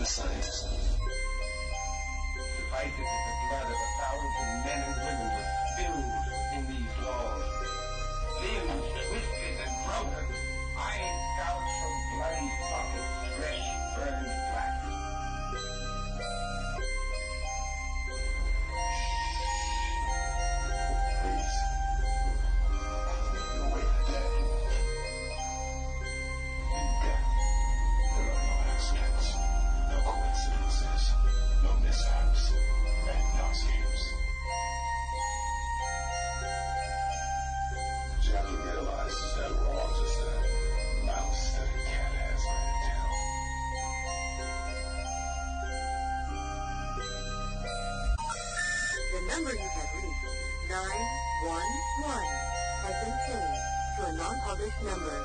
the science. Divided in the blood of 1,000 men and women were filled in these laws. Limbs twisted and broken, eyes gouged from bloody sockets, flesh burned black. Please. You'll wait for death. In death, there are no accidents, no coincidences, no mishaps, and no escapes. Jackie realizes that we're all just a mouse that a cat has by the tail. The number you have reached, 911, has been changed to a non-published number.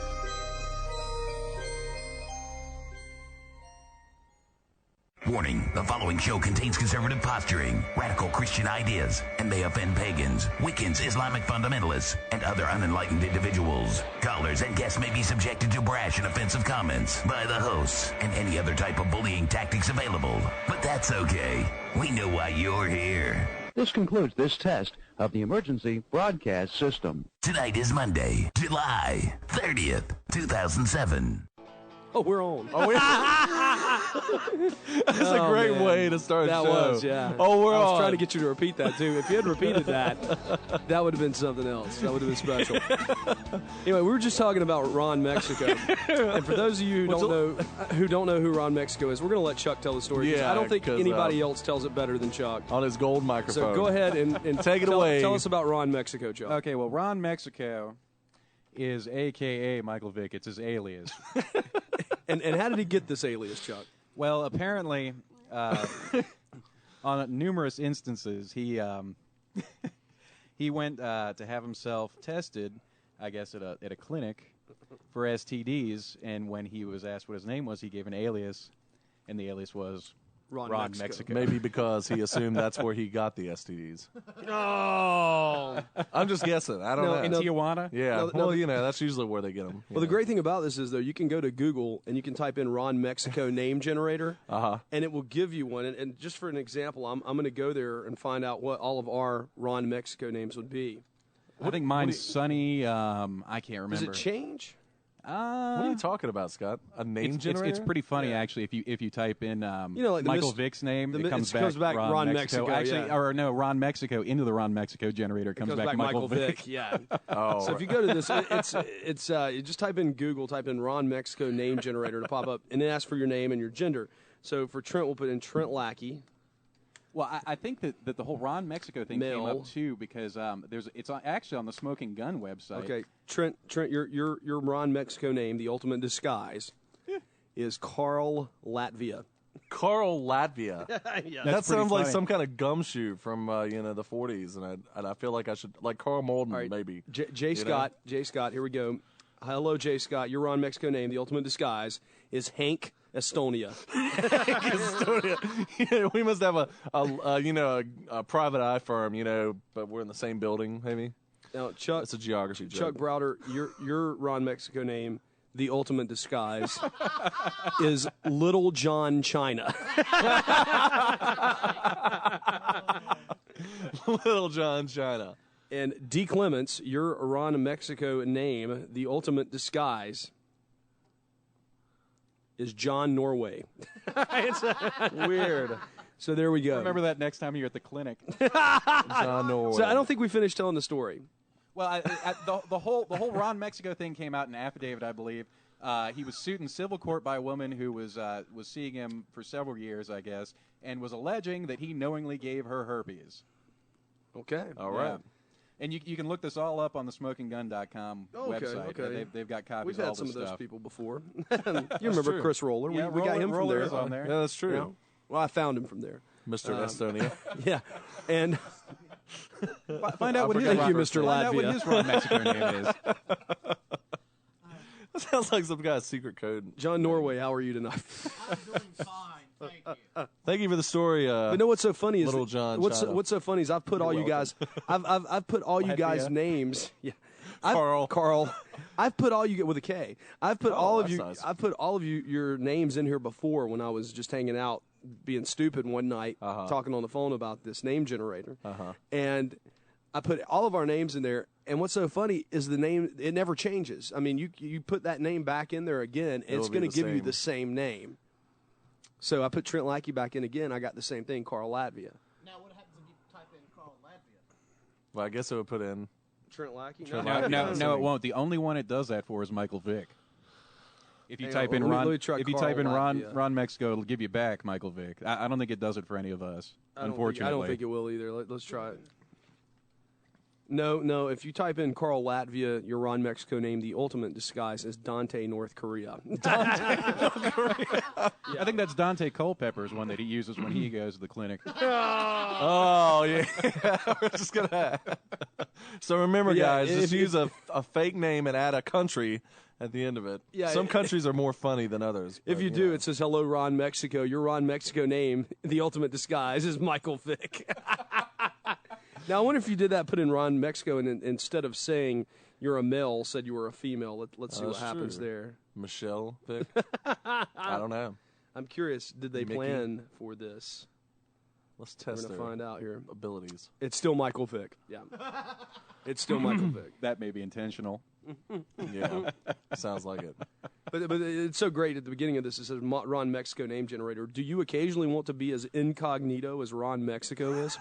Warning, the following show contains conservative posturing, radical Christian ideas, and may offend pagans, Wiccans, Islamic fundamentalists, and other unenlightened individuals. Callers and guests may be subjected to brash and offensive comments by the hosts and any other type of bullying tactics available. But that's okay. We know why you're here. This concludes this test of the emergency broadcast system. Tonight is Monday, July 30th, 2007. Oh, we're on. Oh, that's a great way to start a show. That was, yeah. Oh, we're on. I was trying to get you to repeat that, too. If you had repeated that, that would have been something else. That would have been special. Anyway, we were just talking about Ron Mexico. And for those of you who don't know who Ron Mexico is, we're going to let Chuck tell the story. Yeah, I don't think anybody else tells it better than Chuck. On his gold microphone. So go ahead and take it away. Tell us about Ron Mexico, Chuck. Okay, well, Ron Mexico is a.k.a. Michael Vick. It's his alias. And how did he get this alias, Chuck? Well, apparently, on numerous instances, he went to have himself tested, I guess, at a clinic for STDs, and when he was asked what his name was, he gave an alias, and the alias was Ron Mexico. Maybe because he assumed that's where he got the STDs. No. I'm just guessing. I don't know. In Tijuana? Yeah. Well, that's usually where they get them. Well, the great thing about this is, though, you can go to Google and you can type in Ron Mexico name generator, and it will give you one. And just for an example, I'm going to go there and find out what all of our Ron Mexico names would be. I think mine's Sunny. I can't remember. Does it change? What are you talking about, Scott? A name generator? It's pretty funny, actually. If you type in like Michael Vick's name, it comes back Ron Mexico. Actually, yeah. Or no, Ron Mexico into the Ron Mexico generator. It comes back Michael Vick. Yeah. Oh. So if you go to this, it's you just type in Google, type in Ron Mexico name generator to pop up, and it asks for your name and your gender. So for Trent, we'll put in Trent Lackey. Well, I think that the whole Ron Mexico thing came up too because it's actually on the Smoking Gun website. Okay, Trent, your Ron Mexico name, the ultimate disguise, is Carl Latvia. Carl Latvia. Yeah, that sounds like funny. some kind of gumshoe from the 40s, and I feel like I should like Carl Malden maybe. Jay Scott. Here we go. Hello, Jay Scott. Your Ron Mexico name, the ultimate disguise, is Hank Estonia. Estonia. Yeah, we must have a private eye firm, but we're in the same building, maybe. Now, Chuck, it's a geography joke. Chuck Browder, your Ron Mexico name, the ultimate disguise, is Little John China. Little John China. And D. Clements, your Ron Mexico name, the ultimate disguise, is John Norway. It's weird. So there we go. Remember that next time you're at the clinic. John Norway. So I don't think we finished telling the story. Well, the whole Ron Mexico thing came out in an affidavit, I believe. He was sued in civil court by a woman who was seeing him for several years, I guess, and was alleging that he knowingly gave her herpes. Okay. All right. Yeah. And you can look this all up on the smokinggun.com website. Okay. They've got copies We've of all had some this of those stuff. people before. You remember true. Chris Roller? Yeah, we got him from Roller there. is on there. Yeah, that's true. Yeah. Well, I found him from there. Mr. Estonia. Yeah. And Find out what his Thank you, Ron- Mr. Find out what Latvia. his Ron Mexico name is. That sounds like some guy's secret code. John Norway, how are you tonight? I'm doing fine, thank you. Thank you for the story. But know what's so funny is Little John what's China. so funny is I've put all you guys I've put all you guys' names. Yeah. Carl. I've put all you with a K. I've put all of you. Nice. I've put all of your names in here before when I was just hanging out, being stupid one night, talking on the phone about this name generator, and I put all of our names in there. And what's so funny is the name, it never changes. I mean, you put that name back in there again, and it's going to give you the same name. So I put Trent Lackey back in again. I got the same thing, Carl Latvia. Now, what happens if you type in Carl Latvia? Well, I guess it would put in Trent Lackey? No, it won't. The only one it does that for is Michael Vick. If you type in let Ron, me try if you Carl type in Latvia. Ron Mexico, it'll give you back Michael Vick. I don't think it does it for any of us. Unfortunately, I don't think it will either. Let's try it. No. If you type in Carl Latvia, your Ron Mexico name, the ultimate disguise is Dante North Korea. I think that's Dante Culpepper's one that he uses when he goes to the clinic. Oh, yeah. We're just gonna. So remember, guys, just use a fake name and add a country at the end of it. Yeah, Some countries are more funny than others. If you do, it says, hello, Ron Mexico. Your Ron Mexico name, the ultimate disguise, is Michael Vick. Now, I wonder if you did that, put in Ron Mexico, and instead of saying you're a male, said you were a female. Let's see what happens there. Michelle Vick? I don't know. I'm curious, did they Mickey? plan for this? Let's We're test going their to find out here. abilities. It's still Michael Vick. Yeah. It's still Michael Vick. That may be intentional. Yeah, sounds like it. But it's so great at the beginning of this. It says Ron Mexico name generator. Do you occasionally want to be as incognito as Ron Mexico is?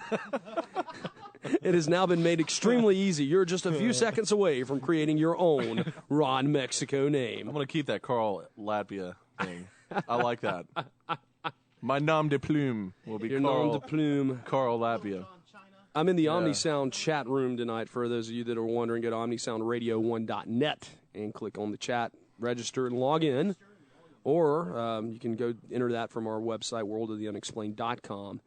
It has now been made extremely easy. You're just a few seconds away from creating your own Ron Mexico name. I'm going to keep that Carl Latvia thing. I like that. My nom de plume will be Your Carl, nom de plume. Carl Latvia. I'm in the OmniSound chat room tonight. For those of you that are wondering, go to OmniSoundRadio1.net and click on the chat, register, and log in. Or you can go enter that from our website, worldoftheunexplained.com,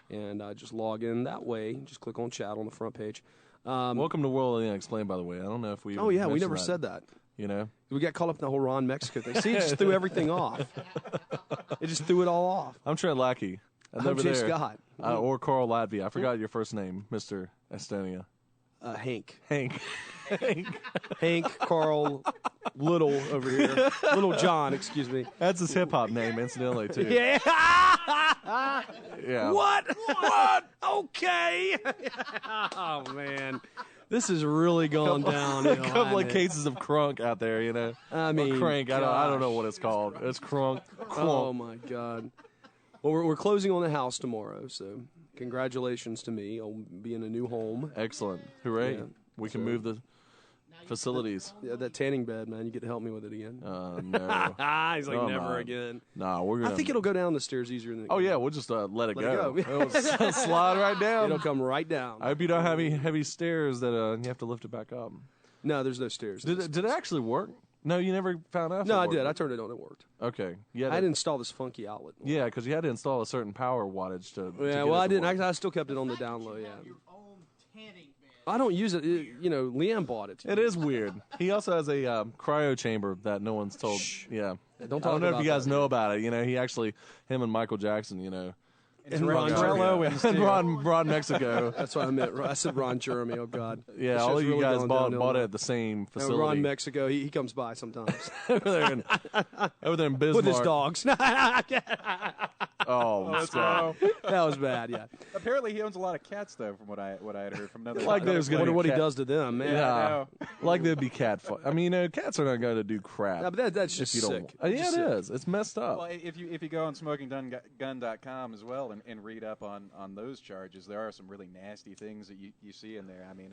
and just log in that way. Just click on chat on the front page. Welcome to World of the Unexplained, by the way. I don't know if we. Oh, yeah, we mentioned never said that. You know? We got caught up in the whole Ron Mexico thing. See, it just threw everything off. It just threw it all off. I'm Trent Lackey. I'm Jay Scott. Or Carl Latvia. I forgot your first name, Mr. Estonia. Hank. Hank. Hank, Carl, Little over here. Little John, excuse me. That's his hip hop name, incidentally, too. Yeah. Yeah. What? Okay. Oh, man. This has really gone down. A couple of cases of crunk out there, you know. I mean, or crank. I don't know what it's called. It's crunk. Oh, my God. Well, we're closing on the house tomorrow, so congratulations to me on being a new home. Excellent. Hooray. Yeah. We can move the facilities. Yeah, that tanning bed, man. You get to help me with it again. No. He's like, Come never on. again. Nah, we're going to. I think it'll go down the stairs easier than it Oh, goes. yeah. We'll just let it go. it go. It'll slide right down. It'll come right down. I hope you don't have heavy stairs that you have to lift it back up. No, there's no stairs. Did it actually work? No, you never found out. if No, it I worked. did. I turned it on. It worked. Okay. Yeah. I had to install this funky outlet. Yeah, because you had to install a certain power wattage to. Yeah, well, I didn't. I still kept it on the down low. Yeah. Your own tanning bed. I don't use it. Liam bought it. It is weird. He also has a cryo chamber that no one's told. Yeah. Don't I talk don't know if about you guys that. know about it. You know, him and Michael Jackson, And Ron Trello Jeremy. and and Ron Mexico. That's what I meant. I said Ron Jeremy. Oh God. Yeah, This all show's of you really guys gone bought downhill. it at the same facility. Ron Mexico. He comes by sometimes over there in Bismarck. with his dogs. Oh, stop. That was bad. Yeah. Apparently, he owns a lot of cats, though, from what I had heard from another. Like there's gonna Wonder be what he cat- does to them, man. Yeah, like there'd be cat. I mean, cats are not going to do crap. No, but that's if just you don't. sick. Yeah, Just it sick. is. It's messed up. Well, if you go on smokinggun.com as well and read up on those charges, there are some really nasty things that you see in there. I mean,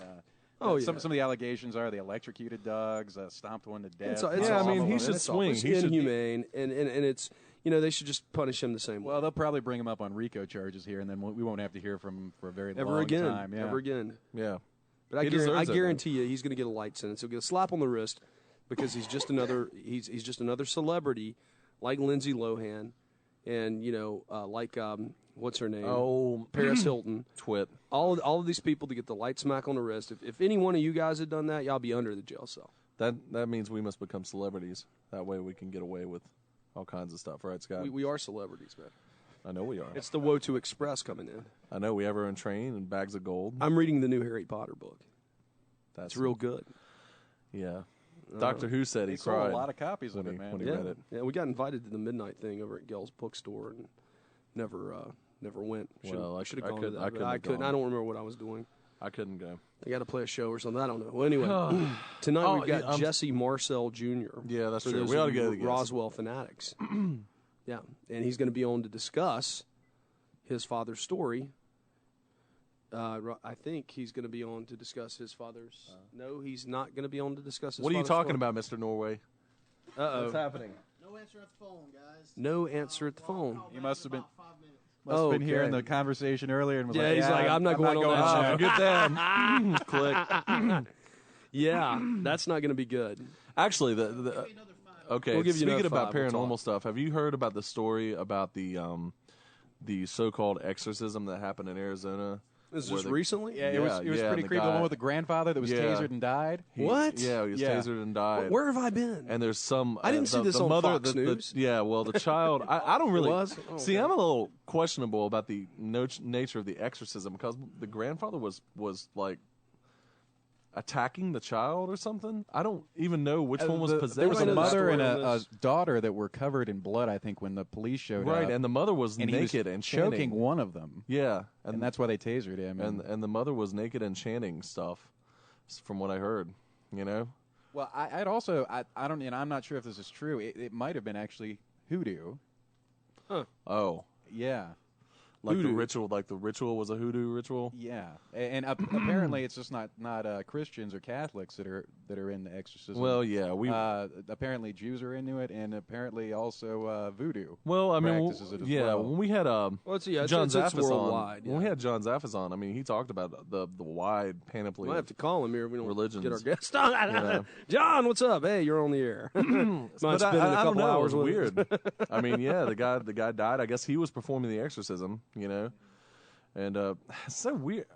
some of the allegations are they electrocuted dogs, stomped one to death. It's Yeah, I awful, mean, he man. should It's awful. swing. It's He should be- inhumane, and it's they should just punish him the same way. Well, they'll probably bring him up on RICO charges here, and then we won't have to hear from him for a very Ever long again. time. Yeah. Ever again. Yeah. But He deserves I it, guarantee you, he's going to get a light sentence. He'll get a slap on the wrist because he's just another he's just another celebrity, like Lindsay Lohan, and like what's her name? Oh, Paris Hilton. Twit. All of these people to get the light smack on the wrist. If any one of you guys had done that, y'all be under the jail cell. That means we must become celebrities. That way we can get away with all kinds of stuff, right, Scott? We are celebrities, man. I know we are. It's the Wotu Express coming in. I know we have our own train and bags of gold. I'm reading the new Harry Potter book. That's It's real good. Yeah. Doctor Who said They he sold cried a lot of copies of when it, man. when he Yeah, read it. yeah. We got invited to the midnight thing over at Gell's bookstore and never went. Well, I should have could- gone to that. I but couldn't I have couldn't. gone. I don't remember what I was doing. I couldn't go. I got to play a show or something. I don't know. Well, anyway, tonight Oh, we've got yeah, Jesse Marcel Jr. Yeah, that's for true. those We ought to of you go to the guest. Roswell fanatics. Yeah, and he's going to be on to discuss his father's story. I think he's going to be on to discuss his father's. No, he's not going to be on to discuss his. What are you father's talking story. about, Mr. Norway? Uh-oh. What's happening? No answer at the phone, guys. No answer at the phone. Call He back must in have been- about 5 minutes. Must have been Okay. hearing the conversation earlier and was Yeah, like, he's like, I'm not going on that show. Get them. Click. Yeah, that's not going to be good. Actually, Another 5. okay. We'll give you Speaking another about 5, we'll paranormal talk. stuff, have you heard about the story about the so-called exorcism that happened in Arizona? Is where this the- recently? Yeah, it was Yeah, pretty the creepy. The guy- one with the grandfather that was Yeah. tasered and died. What? Yeah, he was Yeah. tasered and died. Where have I been? And there's some. I didn't see this the on mother, Fox News. yeah, well, the child. I don't really. was? Oh, See, okay. I'm a little questionable about the nature of the exorcism because the grandfather was like attacking the child or something. I don't even know which one was possessed. There was I a know the mother story and on a this. daughter that were covered in blood, I think, when the police showed up. right, and the mother was and he was naked and choking chanting. one of them. Yeah, And that's why they tasered him. and the mother was naked and chanting stuff, from what I heard. You know. well, I'd also, I don't, and I'm not sure if this is true. It might have been actually hoodoo. Oh, Yeah. like Hoodoo. the ritual. Like the ritual was a hoodoo ritual. Yeah, and apparently it's just not Christians or Catholics that are in the exorcism. Well, yeah, we. apparently Jews are into it, and apparently also voodoo. Well, I mean, practices it as yeah, well. when we had Well, it's John it's Zaffis worldwide. on, when we had John Zaffis on, I mean, he talked about the wide panoply. We might have to call him here if we don't religions. get our guest on. know. John, what's up? Hey, you're on the air. Might but spend a I don't couple know. It hours was with us. weird. I mean, yeah, the guy died. I guess he was performing the exorcism. You know, and it's so weird.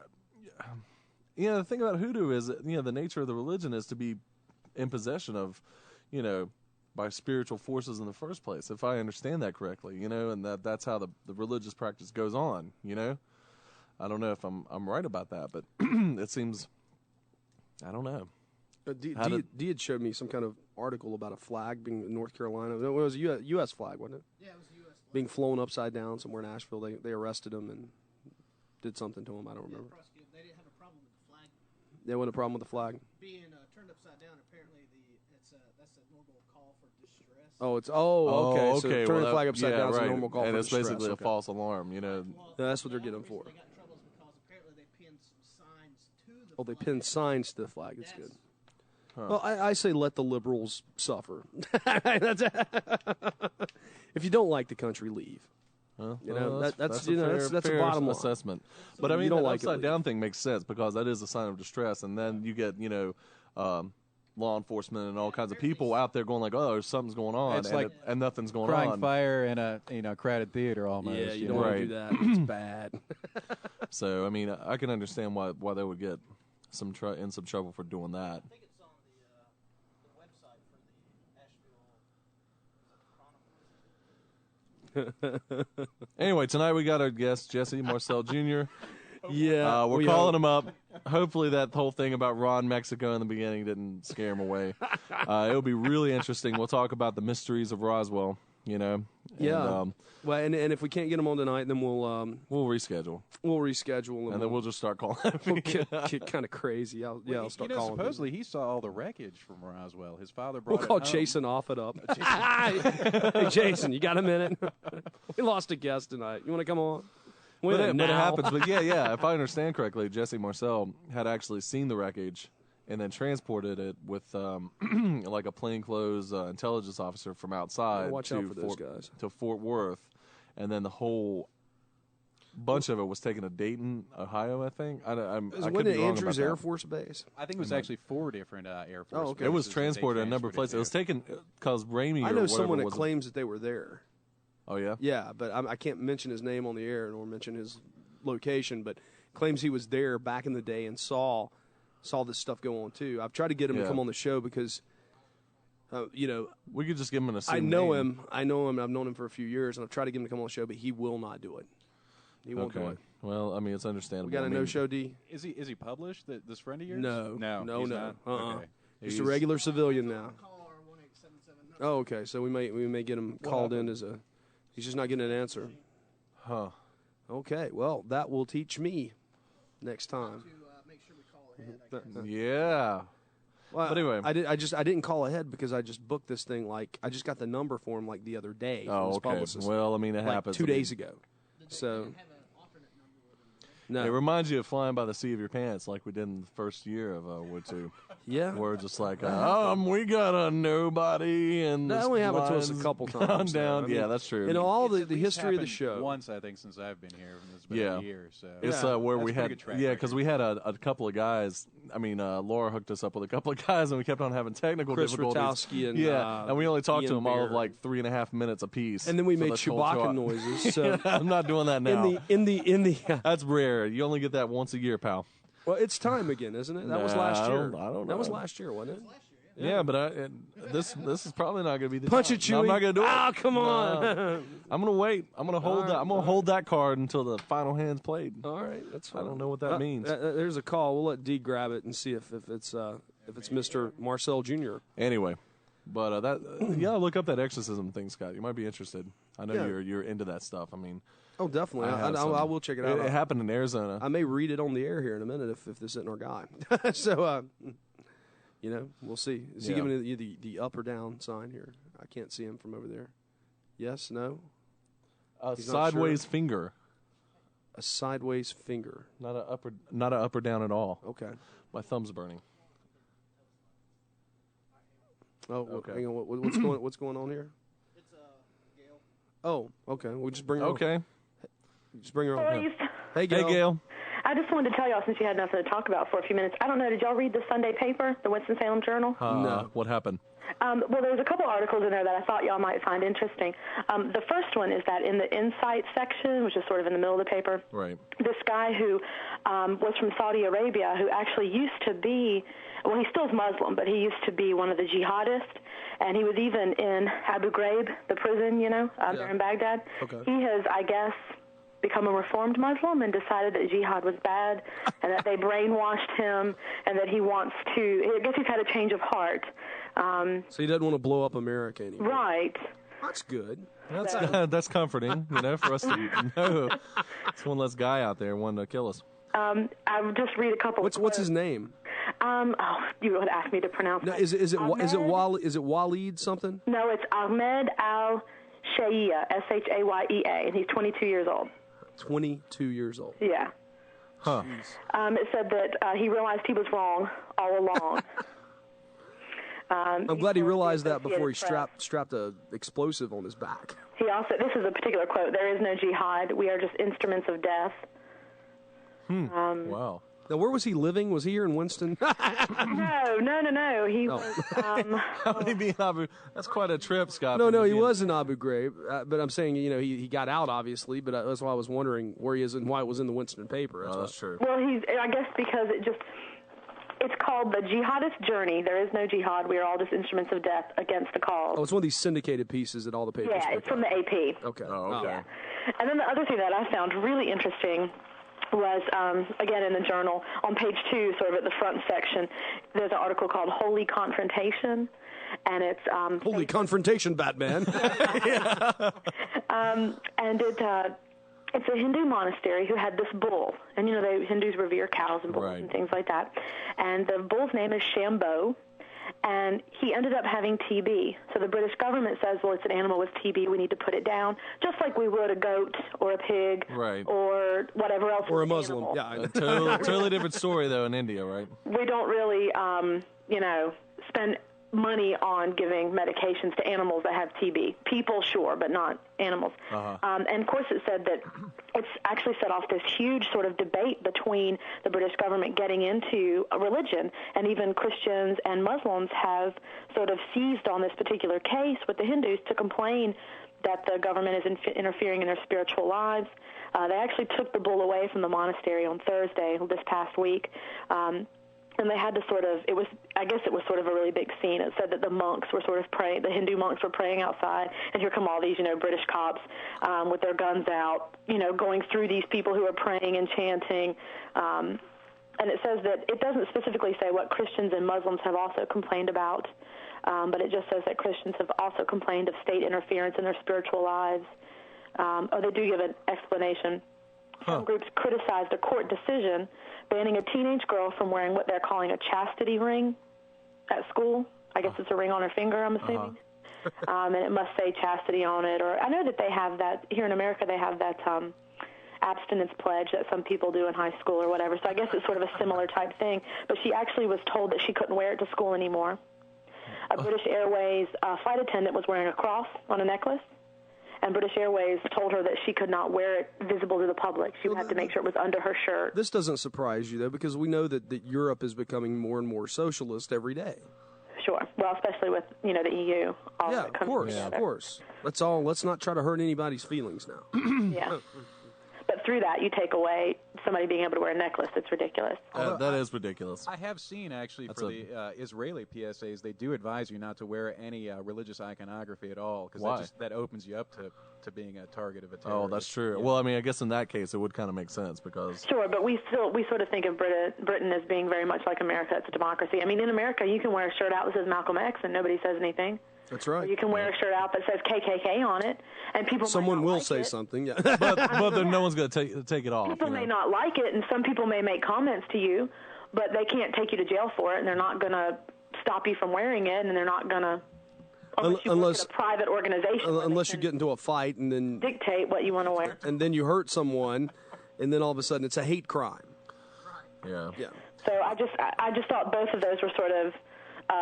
You know, the thing about hoodoo is, that, the nature of the religion is to be in possession of, by spiritual forces in the first place, if I understand that correctly, and that's how the religious practice goes on, I don't know if I'm right about that, but it seems, I don't know. Dee had showed me some kind of article about a flag being in North Carolina. It was a U.S. flag, wasn't it? Yeah, it was a U.S. Being flown upside down somewhere in Asheville. They arrested him and did something to him. I don't remember. Prosecuted. They didn't have a problem with the flag There wasn't a problem with the flag. being turned upside down. Apparently, that's a normal call for distress. Okay. So turning well, the flag upside down is right. a normal call and for it's distress. basically Okay. a false alarm, Well, that's what they're the getting only for. reason They got in trouble is because apparently they pinned some signs to the Oh, they flag. pinned signs to the flag. That's That's- good. Well, I say let the liberals suffer. If you don't like the country, leave. That's a fair bottom line. assessment. But I you mean, don't the like it, upside leave. down thing makes sense because that is a sign of distress, and then you get law enforcement and all kinds of people out there going like, oh, something's going on, It's and, like and nothing's going Crying on. fire in a crowded theater almost. Yeah, you know? don't want to Right. do that. It's bad. So I mean, I can understand why they would get in some trouble for doing that. I think it's on the website for the Asheville. Anyway, tonight we got our guest Jesse Marcel Jr. Yeah, We're calling him up. Hopefully that whole thing about Ron Mexico in the beginning didn't scare him away. It'll be really interesting. We'll talk about the mysteries of Roswell, And, Yeah. Well, and if we can't get him on tonight, then we'll reschedule. We'll reschedule, And then we'll just start calling. we'll get kind of crazy. I'll start calling. Supposedly he saw all the wreckage from Roswell. His father We'll brought call it home. Jason Offit up. Hey, Jason, you got a minute? We lost a guest tonight. You want to come on? But it now. happens. But yeah. If I understand correctly, Jesse Marcel had actually seen the wreckage and then transported it with like a plainclothes intelligence officer from outside Watch out for those guys. to Fort Worth, and then the whole bunch of it was taken to Dayton, Ohio. I think. I could Wasn't be it wrong Andrews about Air that. Force Base? I think it was actually 4 different Air Force. Oh, okay. It was bases that they transported a number of places. It was taken because Ramey. I or know whatever someone that was claims that they were there. Oh yeah. Yeah, but I can't mention his name on the air nor mention his location. But claims he was there back in the day and saw this stuff go on too. I've tried to get him to Yeah. come on the show because, We could just give him an assumed I know name. him. I've known him for a few years, and I've tried to get him to come on the show, but he will not do it. He won't do Okay. it. Well, I mean, it's understandable. We got I a mean, no-show, D? Is he published? This friend of yours? No. no, No, he's no. not? Okay. Just a regular civilian now. Call our 1-877. Oh, okay. So we may get him called in as a. He's just not getting an answer. Huh. Okay. Well, that will teach me next time. To make sure we call ahead. Yeah. Well, But anyway. I didn't call ahead because I just booked this thing I just got the number for him the other day. From Oh, his okay. publicist, Well, I mean, it happens. 2 days ago. So Have an alternate number with them. no. It reminds you of flying by the seat of your pants, like we did in the first year of Wood 2. Yeah. We're just like, we got a nobody, and That this only happened to us a line's couple gone times. though. down. I mean, Yeah, that's true. You know, all It's the at least history of the happened show. Once, I think, since I've been here. And it's been Yeah. a year. So It's Yeah. where That's we a pretty had, good track because record. we had a couple of guys. I mean, Laura hooked us up with a couple of guys, and we kept on having technical Chris difficulties. Rotowski and, and we only talked to Ian them all of Beard. like 3.5 minutes apiece. And then we for made the whole Chewbacca talk. noises. So I'm not doing that now. in the That's rare. You only get that once a year, pal. well, it's time again, isn't it? That was Nah, last I year. don't- I don't That was know. last year, wasn't it? Yeah, but this is probably not going to be the Punch time. it, Chewie. No, I'm not going to do it. Ah, come on. No. I'm going to wait. I'm going to hold that. I'm going to hold that card until the final hand's played. All right, that's fine. I don't know what that means. There's a call. We'll let D grab it and see if it's Mr. Marcel Jr. Anyway, but look up that exorcism thing, Scott. You might be interested. I know Yeah. you're into that stuff. I mean, Oh, definitely. I will check it out. It happened in Arizona. I may read it on the air here in a minute if this isn't our guy. So, we'll see. Is he Yeah. giving you the up or down sign here? I can't see him from over there. Yes, no? A He's not sideways sure. finger, A sideways finger. not a up or down at all. Okay. My thumb's burning. Oh, Okay. hang on. What's going on here? It's Gail. Oh, okay. We'll just bring her. Okay. Just bring her on. Please. Hey, Gail. Hey, Gail. I just wanted to tell y'all, since you had nothing to talk about for a few minutes, I don't know, did y'all read the Sunday paper, the Winston-Salem Journal? No. What happened? Well, there was a couple articles in there that I thought y'all might find interesting. The first one is that in the Insight section, which is sort of in the middle of the paper, Right. this guy who was from Saudi Arabia, who actually used to be, well, he still is Muslim, but he used to be one of the jihadists, and he was even in Abu Ghraib, the prison, there in Baghdad. Okay. He has, I guess, become a reformed Muslim and decided that jihad was bad and that they brainwashed him and that he wants to, I guess he's had a change of heart. So he doesn't want to blow up America anymore. Right. That's good. That's comforting, for us to know. It's one less guy out there wanting to kill us. I'll just read a couple. What's his name? You would ask me to pronounce No, it. is it Ahmed? is it Waleed something? No, it's Ahmed Al-Shayia, S-H-A-Y-E-A, and he's 22 years old. 22 years old. Yeah. Huh. It said that he realized he was wrong all along. I'm glad he realized that before he Associated Press. strapped a explosive on his back. He also, this is a particular quote, "There is no jihad. We are just instruments of death." Wow. Now, where was he living? Was he here in Winston? No. He was, How would he be in Abu? That's quite a trip, Scott. No, from he being- was in Abu Ghraib. But I'm saying, he got out, obviously, but that's why I was wondering where he is and why it was in the Winston paper. Oh, that's true. well, I guess because it's called The Jihadist Journey. There is no jihad. We are all just instruments of death against the cause. Oh, it's one of these syndicated pieces that all the papers Yeah, pick it's from up. the AP. Okay. Oh, okay. Yeah. And then the other thing that I found really interesting was, again, in the journal, on page 2, sort of at the front section, there's an article called Holy Confrontation, and it's... Holy confrontation, Batman. and it's a Hindu monastery who had this bull, and Hindus revere cows and bulls Right. and things like that, and the bull's name is Shambho, and he ended up having TB. So the British government says, well, it's an animal with TB, we need to put it down, just like we would a goat or a pig Right. or whatever else. or a is an Muslim. animal. Yeah, I know. Totally different story, though, in India, right? We don't really, spend money on giving medications to animals that have TB. People, sure, but not animals. And, of course, it said that it's actually set off this huge sort of debate between the British government getting into a religion, and even Christians and Muslims have sort of seized on this particular case with the Hindus to complain that the government is interfering in their spiritual lives. They actually took the bull away from the monastery on Thursday, this past week, and they had to I guess it was sort of a really big scene. It said that the monks were sort of praying, the Hindu monks were praying outside, and here come all these, British cops with their guns out, going through these people who are praying and chanting. And it says that it doesn't specifically say what Christians and Muslims have also complained about, but it just says that Christians have also complained of state interference in their spiritual lives. They do give an explanation. Some groups criticized a court decision banning a teenage girl from wearing what they're calling a chastity ring at school. I guess it's a ring on her finger, I'm assuming. And it must say chastity on it. Or I know that they have that here in America. They have that abstinence pledge that some people do in high school or whatever. So I guess it's sort of a similar type thing. But she actually was told that she couldn't wear it to school anymore. A British Airways flight attendant was wearing a cross on a necklace, and British Airways told her that she could not wear it visible to the public. She would have to make sure it was under her shirt. This doesn't surprise you, though, because we know that Europe is becoming more and more socialist every day. Sure. Well, especially with, the EU. Yeah, of course. Let's not try to hurt anybody's feelings now. Yeah. But through that, you take away somebody being able to wear a necklace. It's ridiculous. That is ridiculous. I have seen, actually, the Israeli PSAs, they do advise you not to wear any religious iconography at all, because that opens you up to being a target of a terrorist. Oh, that's true. Yeah. Well, I mean, I guess in that case, it would kind of make sense because... Sure, but we sort of think of Britain as being very much like America. It's a democracy. I mean, in America, you can wear a shirt out that says Malcolm X and nobody says anything. That's right. Or you can wear a shirt out that says KKK on it, and people Someone will like say it. something, yeah. but then no one's going to take it off. People may not like it, and some people may make comments to you, but they can't take you to jail for it, and they're not going to stop you from wearing it, and they're not going to... Unless a private organization. Unless you get into a fight and then... Dictate what you want to wear. And then you hurt someone, and then all of a sudden it's a hate crime. Yeah. So I just thought both of those were sort of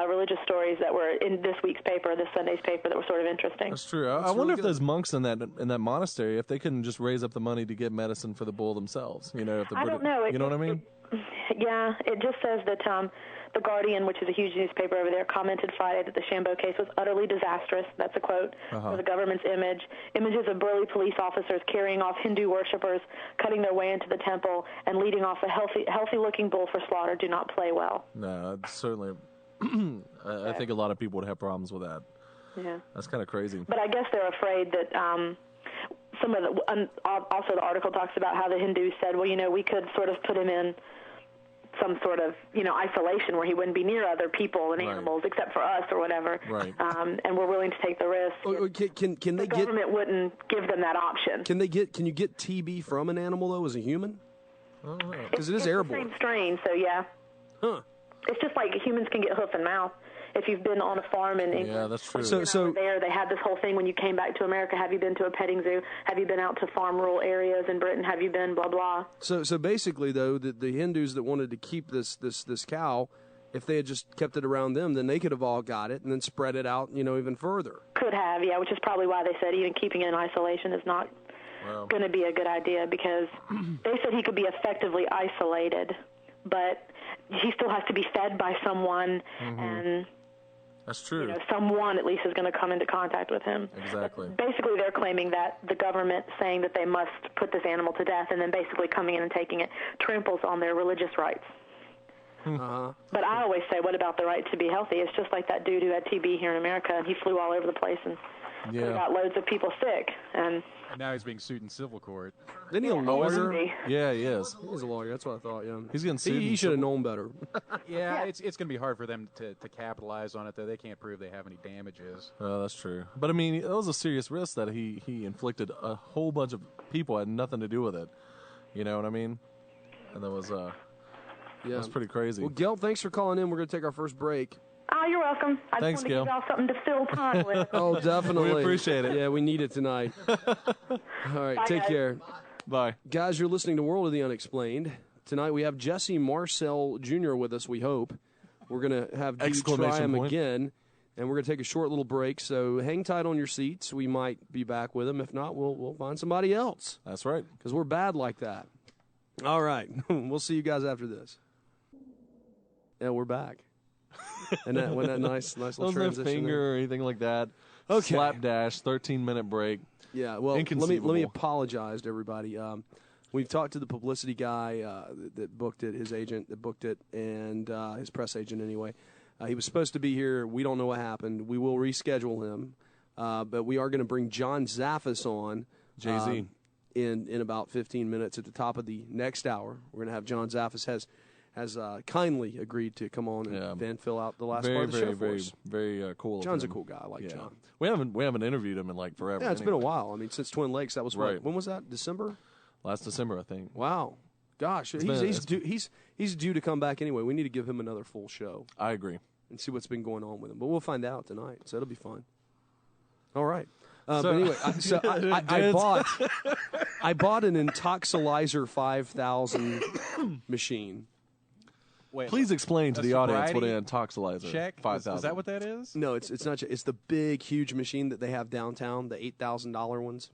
religious stories that were in this week's paper, this Sunday's paper, that were sort of interesting. That's true. I wonder if those monks in that monastery, if they couldn't just raise up the money to get medicine for the bull themselves. If I don't know. You know what I mean? It just says that The Guardian, which is a huge newspaper over there, commented Friday that the Shambo case was utterly disastrous. That's a quote for the government's image. Images of burly police officers carrying off Hindu worshippers, cutting their way into the temple, and leading off a healthy-looking bull for slaughter do not play well. No, certainly. I think a lot of people would have problems with that. Yeah. That's kind of crazy. But I guess they're afraid that some of also the article talks about how the Hindus said, well, we could sort of put him in some sort of, isolation where he wouldn't be near other people and animals except for us or whatever. Right. And we're willing to take the risk. Can the government wouldn't give them that option. Can you get TB from an animal, though, as a human? Because it is airborne. It's the same strain, so yeah. Huh. It's just like humans can get hoof and mouth. If you've been on a farm in England, yeah, that's true. So there they had this whole thing when you came back to America. Have you been to a petting zoo? Have you been out to farm rural areas in Britain? Have you been blah blah? So basically, though, the Hindus that wanted to keep this cow, if they had just kept it around them, then they could have all got it and then spread it out, even further. Could have, yeah, which is probably why they said even keeping it in isolation is not going to be a good idea, because they said he could be effectively isolated, but he still has to be fed by someone, and that's true. Someone at least is going to come into contact with him. Exactly. But basically, they're claiming that the government saying that they must put this animal to death, and then basically coming in and taking it tramples on their religious rights. But I always say, what about the right to be healthy? It's just like that dude who had TB here in America, and he flew all over the place and got loads of people sick. And now he's being sued in civil court. Isn't he a lawyer? Yeah, he is. He's a lawyer. That's what I thought, yeah. He's getting sued. He should have known better. Yeah, it's going to be hard for them to capitalize on it, though. They can't prove they have any damages. Oh, that's true. But, I mean, it was a serious risk that he inflicted. A whole bunch of people had nothing to do with it. You know what I mean? And that was that's pretty crazy. Well, Gail, thanks for calling in. We're going to take our first break. Oh, you're welcome. I Thanks, just want to Gail. give y'all something to fill time with. Oh, definitely. We appreciate it. Yeah, we need it tonight. All right, Bye, take guys. care. Bye. Guys, you're listening to World of the Unexplained. Tonight we have Jesse Marcel Jr. with us, we hope. We're going to have Dude try him again, and we're going to take a short little break. So hang tight on your seats. We might be back with him. If not, we'll find somebody else. That's right. Because we're bad like that. All right. We'll see you guys after this. And we're back. And that wasn't that nice little transition. No finger there? or anything like that. Okay. Slapdash, 13-minute break. Yeah, well, let me apologize to everybody. We've talked to the publicity guy that booked it, his agent that booked it, and his press agent anyway. He was supposed to be here. We don't know what happened. We will reschedule him, but we are going to bring John Zaffis on. Jay-Z. In about 15 minutes at the top of the next hour. We're going to have John Zaffis has has kindly agreed to come on and fill out the last part of the show for us. Very cool. John's a cool guy. I like John. We haven't interviewed him in like forever. Yeah, it's been a while. I mean, since Twin Lakes. That was right. When was that? December? Last December, I think. Wow. Gosh, he's due to come back anyway. We need to give him another full show. I agree. And see what's been going on with him. But we'll find out tonight, so it'll be fun. All right. But anyway, I bought an Intoxilizer 5000 machine. Wait, please explain to the audience what an Intoxilizer check 5000. Is that what that is? No, it's not. It's the big, huge machine that they have downtown, the $8,000 ones.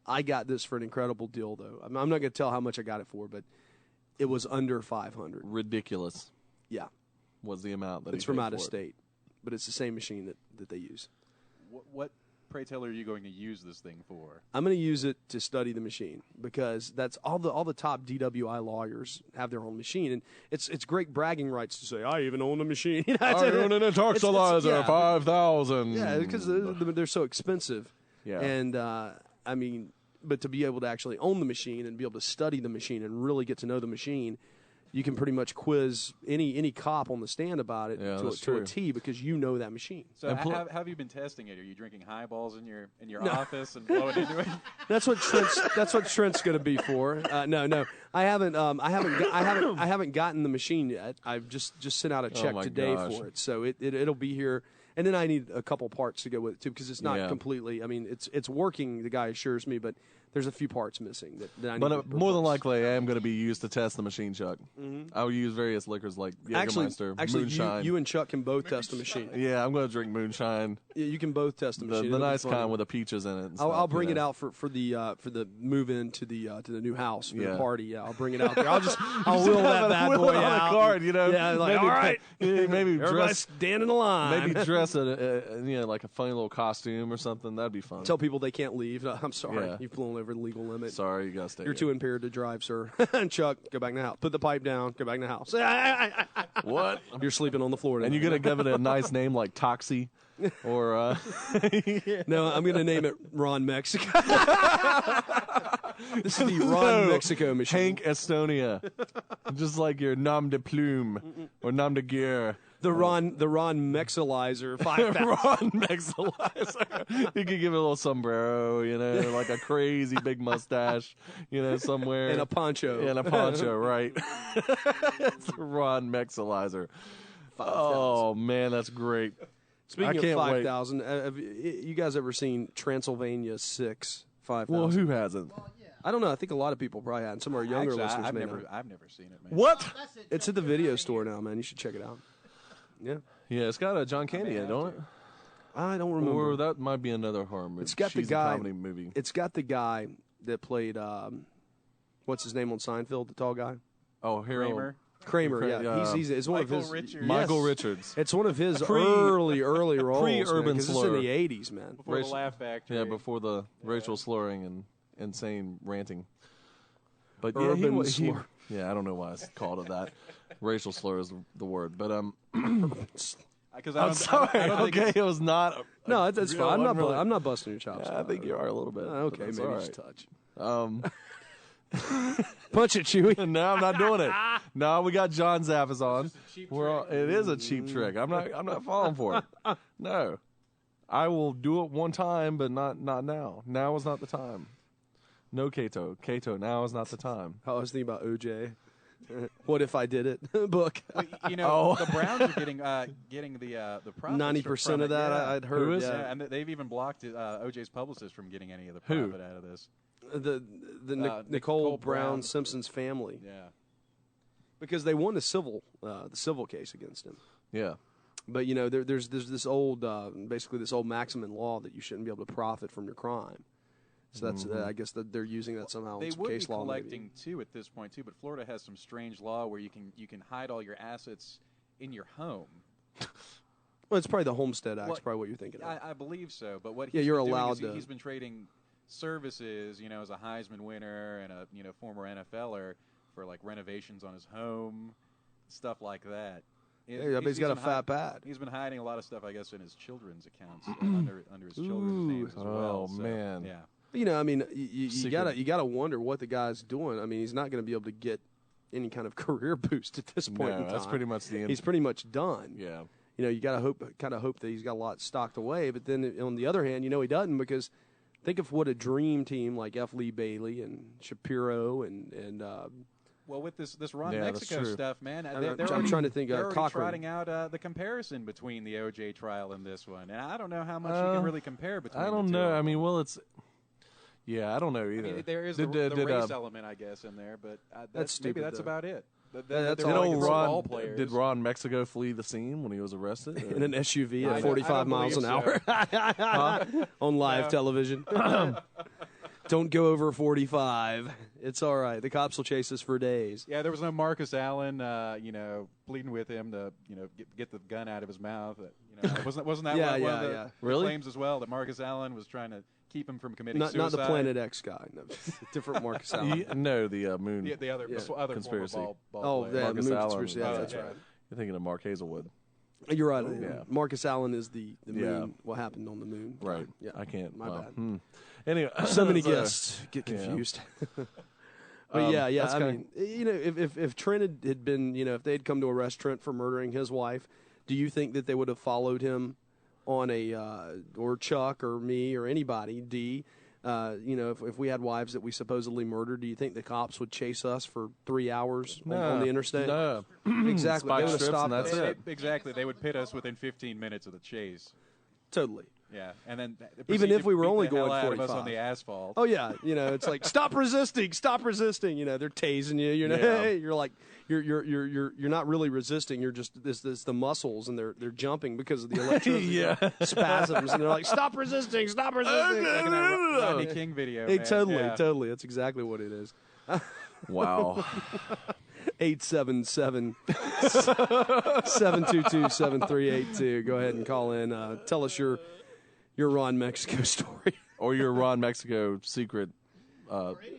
I got this for an incredible deal, though. I'm not going to tell how much I got it for, but it was under $500. Ridiculous. Yeah, was the amount that it's from out of state, but it's the same machine that they use. What pray tell are you going to use this thing for? I'm going to use it to study the machine because that's all the top DWI lawyers have their own machine, and it's great bragging rights to say I even own a machine. I own an Intoxilizer 5000. Yeah, because they're so expensive. Yeah, and I mean, but to be able to actually own the machine and be able to study the machine and really get to know the machine, you can pretty much quiz any cop on the stand about it to a T because you know that machine. So how have you been testing it? Are you drinking highballs in your office and blowing into it? That's what Trent's going to be for. No, I haven't. I haven't gotten the machine yet. I've just sent out a check today for it, so it'll be here. And then I need a couple parts to go with it too, because it's not completely. I mean, it's working. The guy assures me, but there's a few parts missing that I need. But more than likely, I am going to be used to test the machine, Chuck. Mm-hmm. I will use various liquors like Jägermeister, moonshine. You and Chuck can both test the machine. Yeah, I'm going to drink moonshine. Yeah, you can both test the machine. The nice kind with the peaches in it. And I'll bring it out for the move in to the new house for the party. Yeah, I'll bring it out there. I'll wheel that bad boy out. On a card, Yeah, like all right. Maybe everybody stand in the line. Maybe dress like a funny little costume or something. That'd be fun. Tell people they can't leave. I'm sorry, you've blown over the legal limit. Sorry, you gotta stay. You're too impaired to drive, sir. And Chuck, go back in the house. Put the pipe down. Go back in the house. What? You're sleeping on the floor tonight. And you're gonna give it a nice name like Toxie, or No, I'm gonna name it Ron Mexico. This is the Ron Mexico machine. Hank Estonia, just like your nom de plume or nom de guerre. The Ron Mexilizer 5000. Ron Mexilizer. You could give it a little sombrero, like a crazy big mustache, somewhere. And a poncho. And a poncho, right. It's the Ron Mexilizer. 5,000. Oh, man, that's great. Speaking of 5,000, have you guys ever seen Transylvania 6 5,000? Well, who hasn't? I don't know. I think a lot of people probably had. Some of our younger listeners I've may never, not. I've never seen it, man. What? It's at the video store now, man. You should check it out. Yeah. Yeah, it's got a John Candy in it, don't it? I don't remember. Or that might be another horror movie. It's got She's the guy. a comedy movie. It's got the guy that played what's his name on Seinfeld, the tall guy? Oh, Harold Kramer, yeah. He's one Michael of his Richards. Michael Richards. It's one of his early roles. Pre-Urban Slur. It's in the 80s, man. Before the Laugh Factory. Yeah, before the racial slurring and insane ranting. But Urban slur. Yeah, I don't know why I called it that. Racial slur is the word, but I'm sorry. Okay, it was not. No, it's fine. I'm not busting your chops. Yeah, I think you are a little bit. Okay, maybe right. just touch. Punch Punch it, Chewy. No, I'm not doing it. No, we got John Zaffis on. It is a cheap trick. I'm not falling for it. No, I will do it one time, but not now. Now is not the time. No, Cato. Now is not the time. I was thinking about OJ. What if I did it? Book. The Browns are getting the profits 90% of that. Yeah. I'd heard. Who is? Yeah, and they've even blocked OJ's publicist from getting any of the profit out of this. The Nicole Brown Simpson's family. Yeah, because they won the civil case against him. Yeah. But there's this old basically this old maxim in law that you shouldn't be able to profit from your crime. So that's I guess that they're using that somehow in some case law. They would be collecting too at this point too, but Florida has some strange law where you can hide all your assets in your home. Well, it's probably the Homestead Act. Probably what you're thinking of. I believe so, but what you're allowed to. He's been trading services, as a Heisman winner and a former NFLer for like renovations on his home, stuff like that. He's got a fat pad. He's been hiding a lot of stuff, I guess, in his children's accounts under his children's names as well. Oh man, yeah. You gotta wonder what the guy's doing. I mean, he's not going to be able to get any kind of career boost at this point in time. That's pretty much the end. He's pretty much done. Yeah. You know, you got to kind of hope that he's got a lot stocked away. But then on the other hand, you know, he doesn't, because think of what a dream team like F. Lee Bailey and Shapiro and well, with this Ron Mexico stuff, man, I'm trying to think. They're already Cochran. trotting out the comparison between the O.J. trial and this one, and I don't know how much you can really compare between. I don't the two. know. I mean, well, it's. Yeah, I don't know either. I mean, there is the race element, I guess, in there, but that's maybe stupid, that's though. about it. Did Ron Mexico flee the scene when he was arrested? In an SUV at 45 miles an hour on live television? Don't go over 45. It's all right. The cops will chase us for days. Yeah, there was no Marcus Allen, pleading with him to, get the gun out of his mouth. Wasn't that one of the claims as well, that Marcus Allen was trying to keep him from committing suicide? Not the Planet X guy. No, different Marcus Allen. No, the moon. The other conspiracy. Ball player. Marcus Moon Allen. Conspiracy. Yeah, that's right. You're thinking of Mark Hazelwood. You're right. Yeah. Marcus Allen is the moon. What happened on the moon? Right. Yeah. I can't. My bad. Anyway, so many guests get confused. But I mean, if Trent had been, if they had come to arrest Trent for murdering his wife, do you think that they would have followed him on or Chuck or me or anybody, D? If we had wives that we supposedly murdered, do you think the cops would chase us for 3 hours on the interstate? No. Exactly. Spike They would have strips stopped and that's us. it. Exactly. They would pit us within 15 minutes of the chase. Totally. Yeah, and then even if we were only going going 45 on the asphalt. Oh yeah, it's like stop resisting. They're tasing you. Hey, you're like you're not really resisting. You're just this the muscles, and they're jumping because of the electricity spasms, and they're like stop resisting. Like in that Rodney King video. Hey, man. totally. That's exactly what it is. Wow. 877-722-7382. Go ahead and call in. Tell us your Ron Mexico story. Or your Ron Mexico secret.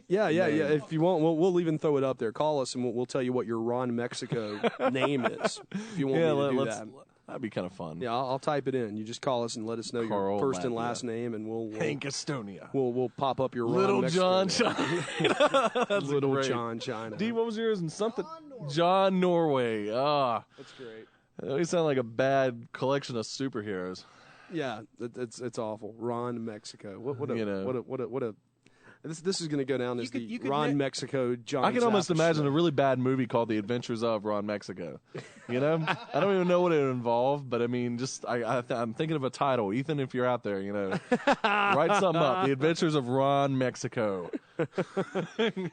Yeah. If you want, we'll even throw it up there. Call us and we'll tell you what your Ron Mexico name is. If you want me to do that. That'd be kind of fun. Yeah, I'll type it in. You just call us and let us know your first and last name, and we'll Hank Estonia. We'll pop up your Little Ron John Mexico China. Little great. John China. D, what was yours? And something. John Norway. That's great. You sound like a bad collection of superheroes. Yeah, it's awful. Ron Mexico. What a. This is going to go down as the Ron Mexico John. I can almost Zaffis imagine show. a really bad movie called The Adventures of Ron Mexico. I don't even know what it would involve, but I mean, just I'm thinking of a title. Ethan, if you're out there, write something up. The Adventures of Ron Mexico.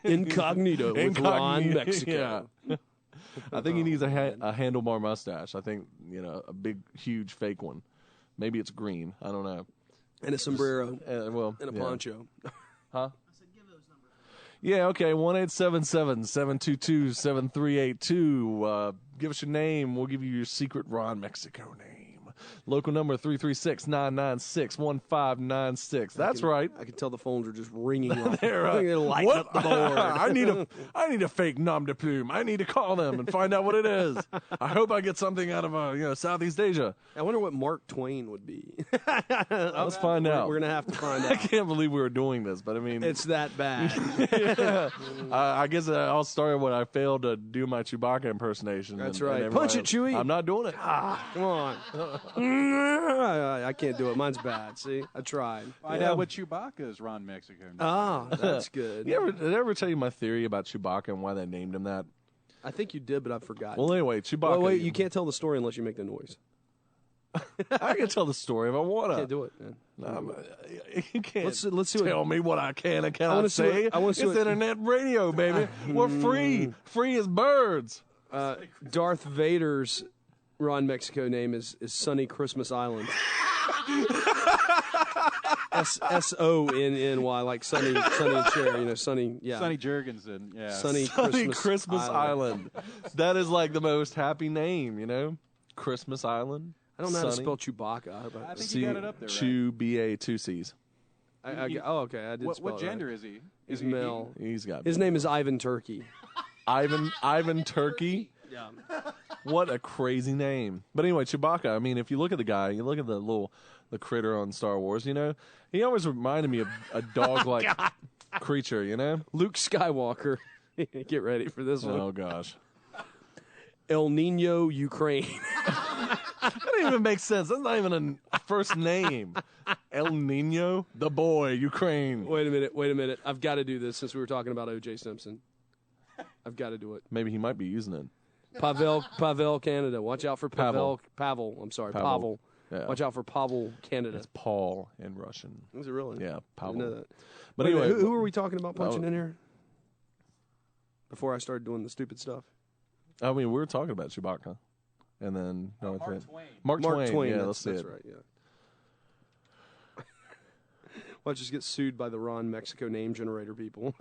Incognito with Ron Mexico. Yeah. I think he needs a handlebar mustache. I think a big, huge fake one. Maybe it's green. I don't know. And a sombrero. And a poncho. Huh? Yeah, okay, 1-877-722-7382. Give us your name. We'll give you your secret Ron Mexico name. Local number 336-996-1596. That's right. I can tell the phones are just ringing off. They're lighting up the board. I need a fake nom de plume. I need to call them and find out what it is. I hope I get something out of Southeast Asia. I wonder what Mark Twain would be. Let's find out. We're going to have to find I out. can't believe we were doing this, but I mean... It's that bad. I guess I'll start when I failed to do my Chewbacca impersonation. That's right. Punch it, Chewie. I'm not doing it. Come on. I can't do it. Mine's bad. See? I tried. Find out what Chewbacca's Ron Mexico name. That's good. Did I ever tell you my theory about Chewbacca and why they named him that? I think you did, but I've forgotten. Well, anyway, Chewbacca... Well, wait, you can't tell the story unless you make the noise. I can tell the story if I want to. Can't do it, man. You can't Let's see tell me what I can and cannot say. It's internet radio, baby. We're free. Free as birds. Darth Vader's Ron Mexico name is Sunny Christmas Island. Sonny, like Sunny and Cher, Sunny, yeah. Sonny Jurgensen, yeah. Sunny Christmas Island. That is like the most happy name, Christmas Island. I don't know how to spell Chewbacca. I think you got it up there, right? Chew, B-A, 2 C's. Okay, I did spell What it gender right. is he? He's male. He's got... His name is Ivan Turkey. Ivan Turkey? Yeah. What a crazy name. But anyway, Chewbacca, I mean, if you look at the guy, you look at the critter on Star Wars, he always reminded me of a dog-like creature, Luke Skywalker. Get ready for this one. Oh, gosh. El Nino, Ukraine. That doesn't even make sense. That's not even a first name. El Nino, the boy, Ukraine. Wait a minute. I've got to do this since we were talking about O.J. Simpson. I've got to do it. Maybe he might be using it. Pavel, Canada. Watch out for Pavel. I'm sorry, Pavel. Yeah. Watch out for Pavel, Canada. It's Paul in Russian. Is it really? Yeah, Pavel. I didn't know that. But Wait, anyway, who are we talking about punching in here? Before I started doing the stupid stuff. I mean, we were talking about Chewbacca, and then Mark Twain. Mark Twain. Yeah, let's see that's it. right. Yeah. Watch us get sued by the Ron Mexico name generator people.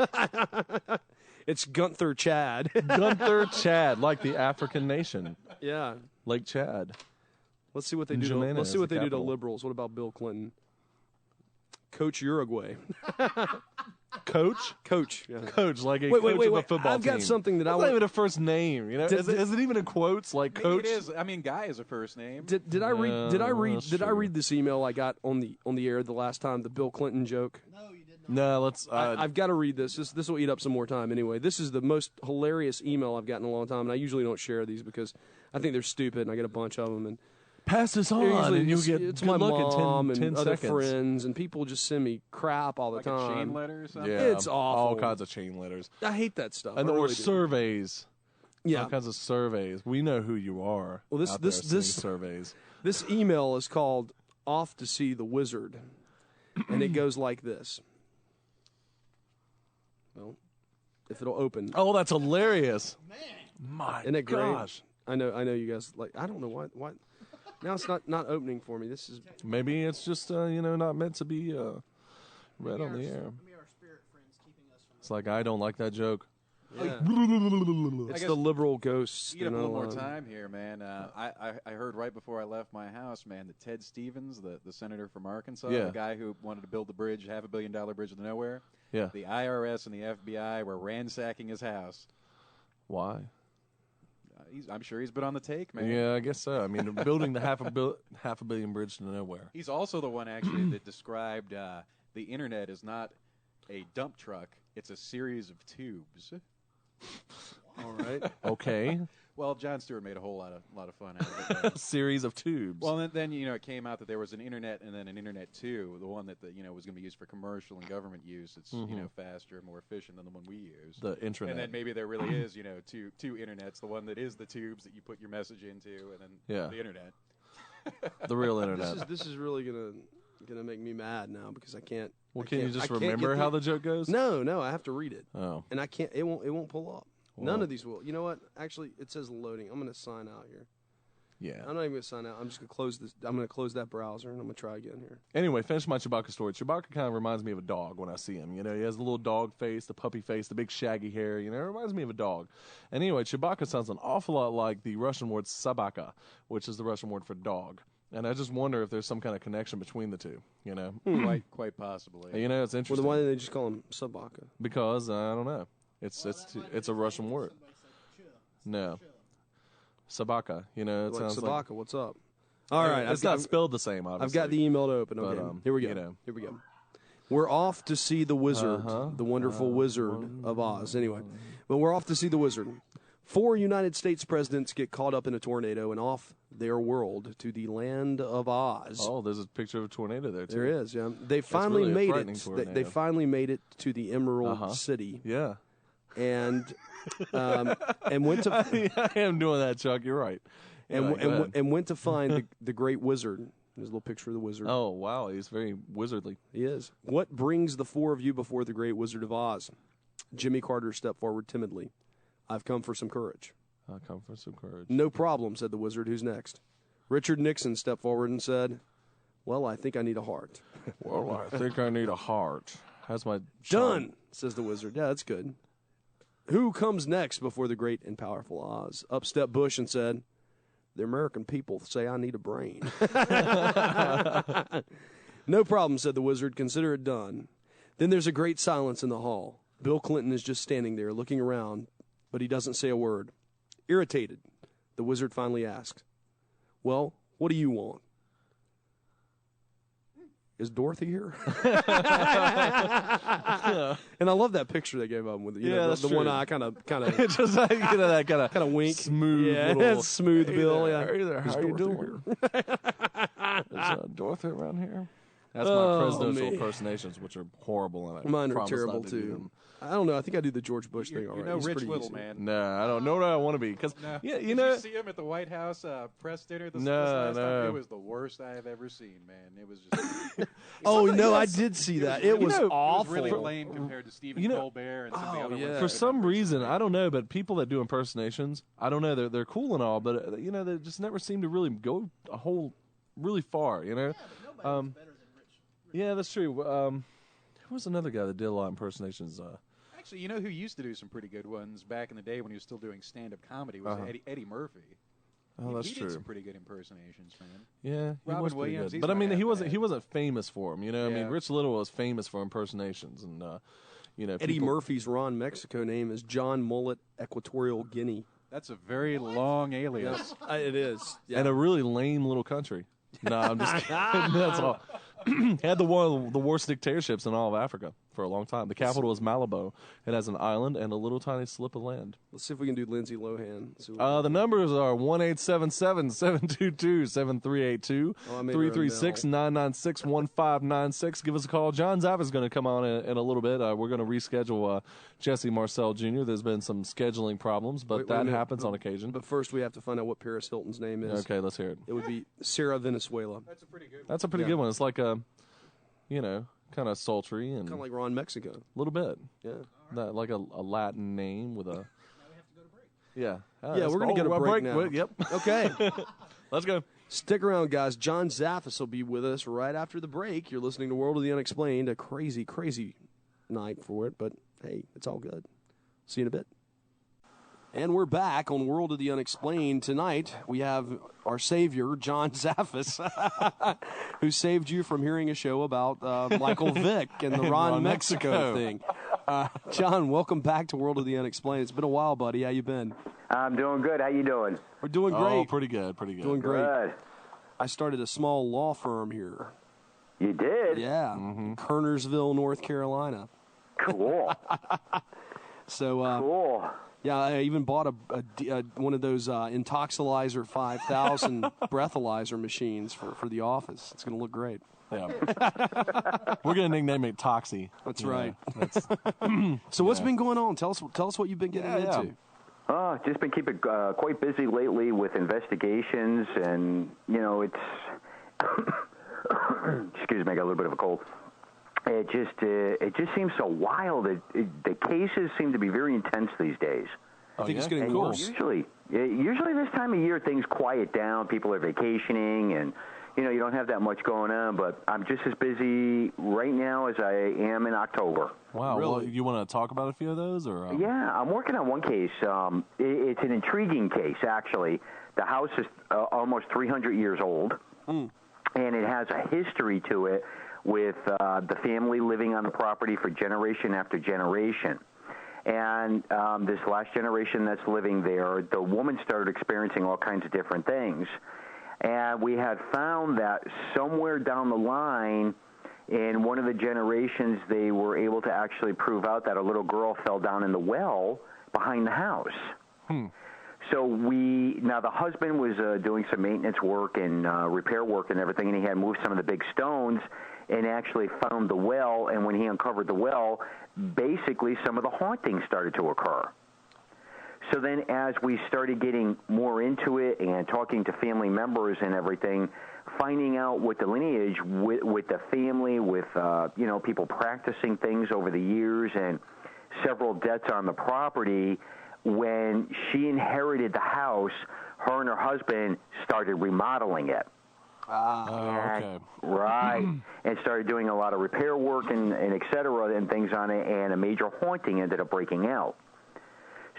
It's Gunther Chad. Gunther Chad, like the African nation. Yeah. Lake Chad. Let's see what they do. Let's see what they do to liberals. What about Bill Clinton? Coach Uruguay. Coach? Coach. Yeah. Coach, like a wait, coach of a football I've got team. something that That's I not want. even a first name. You know, is it even in quotes like coach? It is. I mean, Guy is a first name. Did I read? Did I true. read this email I got on the air the last time? The Bill Clinton joke. No, you did not. No, let's. I've got to read this. This will eat up some more time anyway. This is the most hilarious email I've gotten in a long time, and I usually don't share these because I think they're stupid, and I get a bunch of them. And pass this on, usually and you get it's good my luck mom in 10 and other seconds. friends, and people just send me crap all the Like a time. chain letter or something? Yeah, It's awful. All kinds of chain letters. I hate that stuff. And I or really do. surveys. Yeah. All kinds of surveys. We know who you are. Well, out there sending surveys. This email is called "Off to See the Wizard," and it goes like this. Well, if it'll open. Oh, that's hilarious. My Isn't it great? gosh. I know you guys like. I don't know why. Now it's not opening for me. This is. Maybe it's just not meant to be read on the air. Maybe our spirit friends keeping us from. It's like I don't like that joke. Yeah. I It's guess the liberal ghosts. You get a little more time here, man. I heard right before I left my house, man, that Ted Stevens, the senator from Arkansas, Yeah. the guy who wanted to build the bridge, $500 million bridge to nowhere, Yeah. the IRS and the FBI were ransacking his house. Why? I'm sure he's been on the take, man. Yeah, I guess so. I mean, building the half a billion bridge to nowhere. He's also the one, actually, that described the Internet as not a dump truck. It's a series of tubes. All right. Okay. Well, Jon Stewart made a whole lot of fun out of it. A series of tubes. Well, then it came out that there was an Internet and then an Internet 2, the one that was going to be used for commercial and government use. It's faster and more efficient than the one we use. The intranet. And then maybe there really is two Internets, the one that is the tubes that you put your message into, and then the Internet. The real Internet. This is really gonna make me mad now because I can't. Well, I can you can't- just I can't remember get how the joke goes? No, I have to read it. Oh. And I can't. It won't pull up. Well. None of these will. You know what? Actually, it says loading. I'm gonna sign out here. Yeah. I'm not even gonna sign out. I'm just gonna close this. I'm gonna close that browser and I'm gonna try again here. Anyway, finish my Chewbacca story. Chewbacca kind of reminds me of a dog when I see him. You know, he has the little dog face, the puppy face, the big shaggy hair. You know, it reminds me of a dog. And anyway, Chewbacca sounds an awful lot like the Russian word sabaka, which is the Russian word for dog. And I just wonder if there's some kind of connection between the two. You know, Quite possibly. You know, it's Well, interesting then why didn't they just call him Sabaka? because I don't know. It's a Russian word. No, sabaka. You know, it Like sounds Sabaka, like what's up? All right, It's not spelled the same. Obviously, I've got the email to open. But, Okay, here we go. you know. Here we go. We're off to see the wizard, the wonderful wizard of Oz. Anyway, but we're off to see the wizard. 4 United States presidents get caught up in a tornado and off their world to the land of Oz. Oh, there's a picture of a tornado there too. There is, yeah. They finally really a made frightening it. tornado. They finally made it to the Emerald City Yeah. and went to I am doing that, Chuck. You're right. and went to find the great wizard. There's a little picture of the wizard. Oh, wow. He's very wizardly. He is. What brings the 4 of you before the great Wizard of Oz? Jimmy Carter stepped forward timidly. I've come for some courage. I'll come for some courage. No problem, said the wizard. Who's next? Richard Nixon stepped forward and said, well, I think I need a heart. Well, I think I need a heart. That's my Done, says the wizard. Yeah, that's good. Who comes next before the great and powerful Oz? Up stepped Bush and said, the American people say I need a brain. No problem, said the wizard. Consider it done. Then there's a great silence in the hall. Bill Clinton is just standing there looking around, but he doesn't say a word. Irritated, the wizard finally asked, well, what do you want? Is Dorothy here? And I love that picture they gave him with that's the true. one eye kind of Just like, that kind of wink, smooth yeah, little smooth hey bill. there, Yeah, hey there, Is how you Dorothy doing? here? Is Dorothy around here? That's Oh, my presidential me. impersonations, which are horrible, and I Mine are promise terrible not to do too. them. I don't know. I think I do the George Bush thing You're all right. no He's Rich pretty Little easy. man. No, I don't know what I want to be because No. yeah, you Did know. you see him at the White House press dinner this No, last no. time? It was the worst I have ever seen, man. It was just. Oh no, I did see that. It was awful. It was really lame compared to Stephen Colbert and some of the other ones. For some reason, I don't know, but people that do impersonations, I don't know, they're cool and all, but they just never seem to really go a whole really far. Yeah, but nobody's better than Rich. Yeah, that's true. Who was another guy that did a lot of impersonations? Actually, you know who used to do some pretty good ones back in the day when he was still doing stand-up comedy was Eddie Murphy. Oh, that's he true. did some pretty good impersonations, man. Yeah, he Robin was pretty Williams, good. he's But I not mean, half he bad. wasn't famous for them. You know, I mean, Yeah. Rich Little was famous for impersonations, and Eddie people- Murphy's Ron Mexico name is John Mullet, Equatorial Guinea. That's a very long alias. It is. Yeah. and a really lame little country. No, I'm just kidding. That's all. Had one of the worst dictatorships in all of Africa for a long time. The capital is Malabo. It has an island and a little tiny slip of land. Let's see if we can do Lindsay Lohan. The numbers are 1-877-722-7382, Oh, I made her a 336-996-1596. Give us a call. John Zaffis is going to come on in a little bit. We're going to reschedule Jesse Marcel Jr. There's been some scheduling problems, but Wait a that minute. happens on occasion. But first, we have to find out what Paris Hilton's name is. Okay, let's hear it. It would be Sarah Venezuela. That's a pretty good one. That's a pretty good one. It's like a, kind of sultry and Kind of like Ron Mexico. a little bit. Yeah. Like a Latin name with a. Now we have to go to break. Yeah. Yeah, we're gonna get a break now. Yep. Okay. Let's go. Stick around, guys. John Zaffis will be with us right after the break. You're listening to World of the Unexplained. A crazy, crazy night for it, but hey, it's all good. See you in a bit. And we're back on World of the Unexplained. Tonight, we have our savior, John Zaffis, who saved you from hearing a show about Michael Vick and the Ron Mexico thing. John, welcome back to World of the Unexplained. It's been a while, buddy. How you been? I'm doing good. How you doing? We're doing great. Oh, pretty good. Doing great. Good. I started a small law firm here. You did? Yeah, in Kernersville, North Carolina. Cool. So, Cool. yeah, I even bought a one of those Intoxilizer 5000 breathalyzer machines for the office. It's going to look great. Yeah. We're going to nickname it Toxie. That's Yeah, right. That's, So what's been going on? Tell us what you've been getting Yeah. into. Just been keeping quite busy lately with investigations, and it's excuse me, I got a little bit of a cold. It just seems so wild. The cases seem to be very intense these days. I think it's yeah? getting And worse. usually this time of year things quiet down. People are vacationing, and you don't have that much going on. But I'm just as busy right now as I am in October. wow. Really? Well, you want to talk about a few of those? Or Yeah, I'm working on one case. It's an intriguing case, actually. The house is almost 300 years old, and it has a history to it with the family living on the property for generation after generation. And this last generation that's living there, the woman started experiencing all kinds of different things. And we had found that somewhere down the line, in one of the generations, they were able to actually prove out that a little girl fell down in the well behind the house. So now the husband was doing some maintenance work and repair work and everything, and he had moved some of the big stones and actually found the well. And when he uncovered the well, basically some of the hauntings started to occur. So then as we started getting more into it and talking to family members and everything, finding out what the lineage with the family, with people practicing things over the years and several debts on the property, when she inherited the house, her and her husband started remodeling it. okay. Right. And started doing a lot of repair work and et cetera and things on it, and a major haunting ended up breaking out.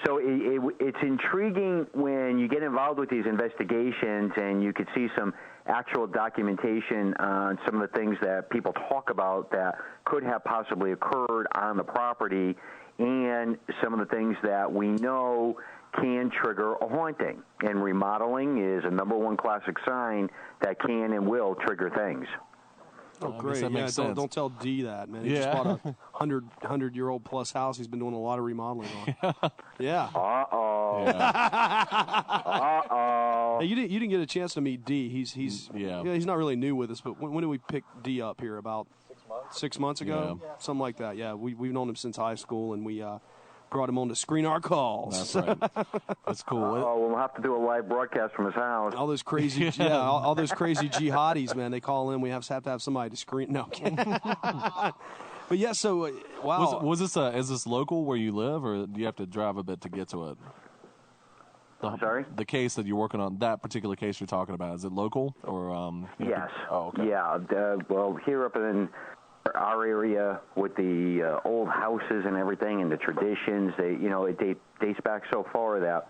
So it's intriguing when you get involved with these investigations and you could see some actual documentation on some of the things that people talk about that could have possibly occurred on the property, and some of the things that we know can trigger a haunting. And remodeling is a number one classic sign that can and will trigger things. Oh, I guess great. that makes sense. Don't tell D that, man. He just bought a 100-year-old plus house he's been doing a lot of remodeling on. Yeah. Uh-oh. Yeah. Uh-oh. Hey, you didn't get a chance to meet D. He's not really new with us, but when did we pick D up here? About 6 months ago? Yeah. Something like that. Yeah, we've known him since high school, and we brought him on to screen our calls. That's right. That's cool. Oh, we'll have to do a live broadcast from his house. All those crazy, all those crazy jihadis, man. They call in. We have to have somebody to screen. No, but yeah. So wow. Was this is this local where you live, or do you have to drive a bit to get to it? I'm sorry? The case that you're working on, that particular case you're talking about, is it local or? Yes. Okay. Yeah. Well, here up in our area with the old houses and everything and the traditions, it dates back so far that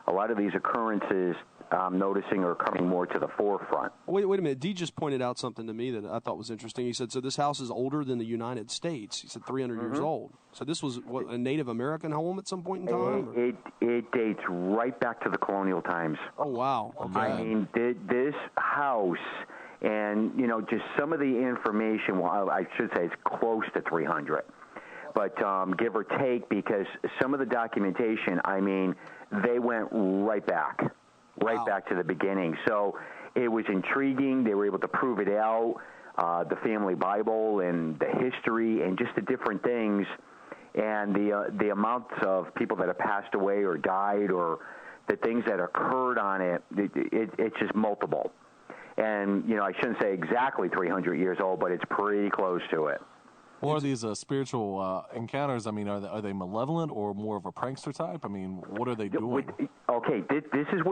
a lot of these occurrences I'm noticing are coming more to the forefront. Wait a minute. Dee just pointed out something to me that I thought was interesting. He said, so this house is older than the United States. He said 300 years old. So this was a Native American home at some point in time? It dates right back to the colonial times. Oh, wow. Okay. I mean, this house... And, just some of the information, well, I should say it's close to 300. But give or take, because some of the documentation, I mean, they went right back to the beginning. So it was intriguing. They were able to prove it out, the family Bible and the history and just the different things. And the amounts of people that have passed away or died or the things that occurred on it's just multiple. And, I shouldn't say exactly 300 years old, but it's pretty close to it. What are these spiritual encounters? I mean, are they malevolent or more of a prankster type? I mean, what are they doing? Okay, this is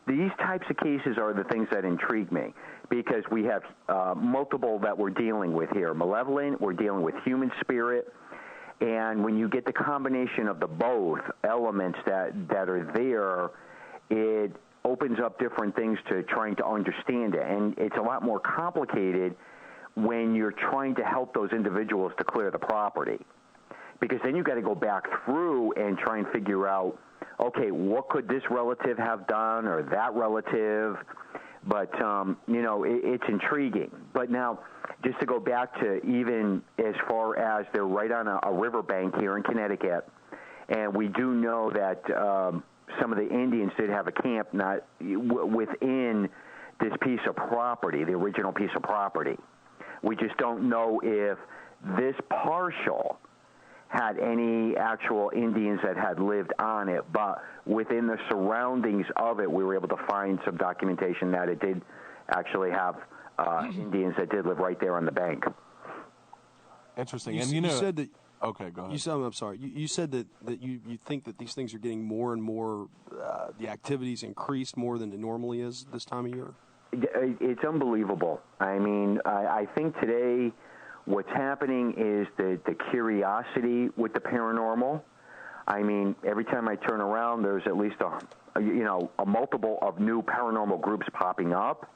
these types of cases are the things that intrigue me, because we have multiple that we're dealing with here. Malevolent, we're dealing with human spirit, and when you get the combination of the both elements that are there, it opens up different things to trying to understand it. And it's a lot more complicated when you're trying to help those individuals to clear the property. Because then you've got to go back through and try and figure out, okay, what could this relative have done or that relative? But, it's intriguing. But now, just to go back to even as far as they're right on a riverbank here in Connecticut, and we do know that some of the Indians did have a camp not within this piece of property, the original piece of property. We just don't know if this parcel had any actual Indians that had lived on it, but within the surroundings of it, we were able to find some documentation that it did actually have Indians that did live right there on the bank. Interesting. You said that. Okay, go ahead. I'm sorry. You said that you think that these things are getting more and more, the activities increased more than it normally is this time of year? It's unbelievable. I mean, I think today what's happening is the curiosity with the paranormal. I mean, every time I turn around, there's at least a multiple of new paranormal groups popping up.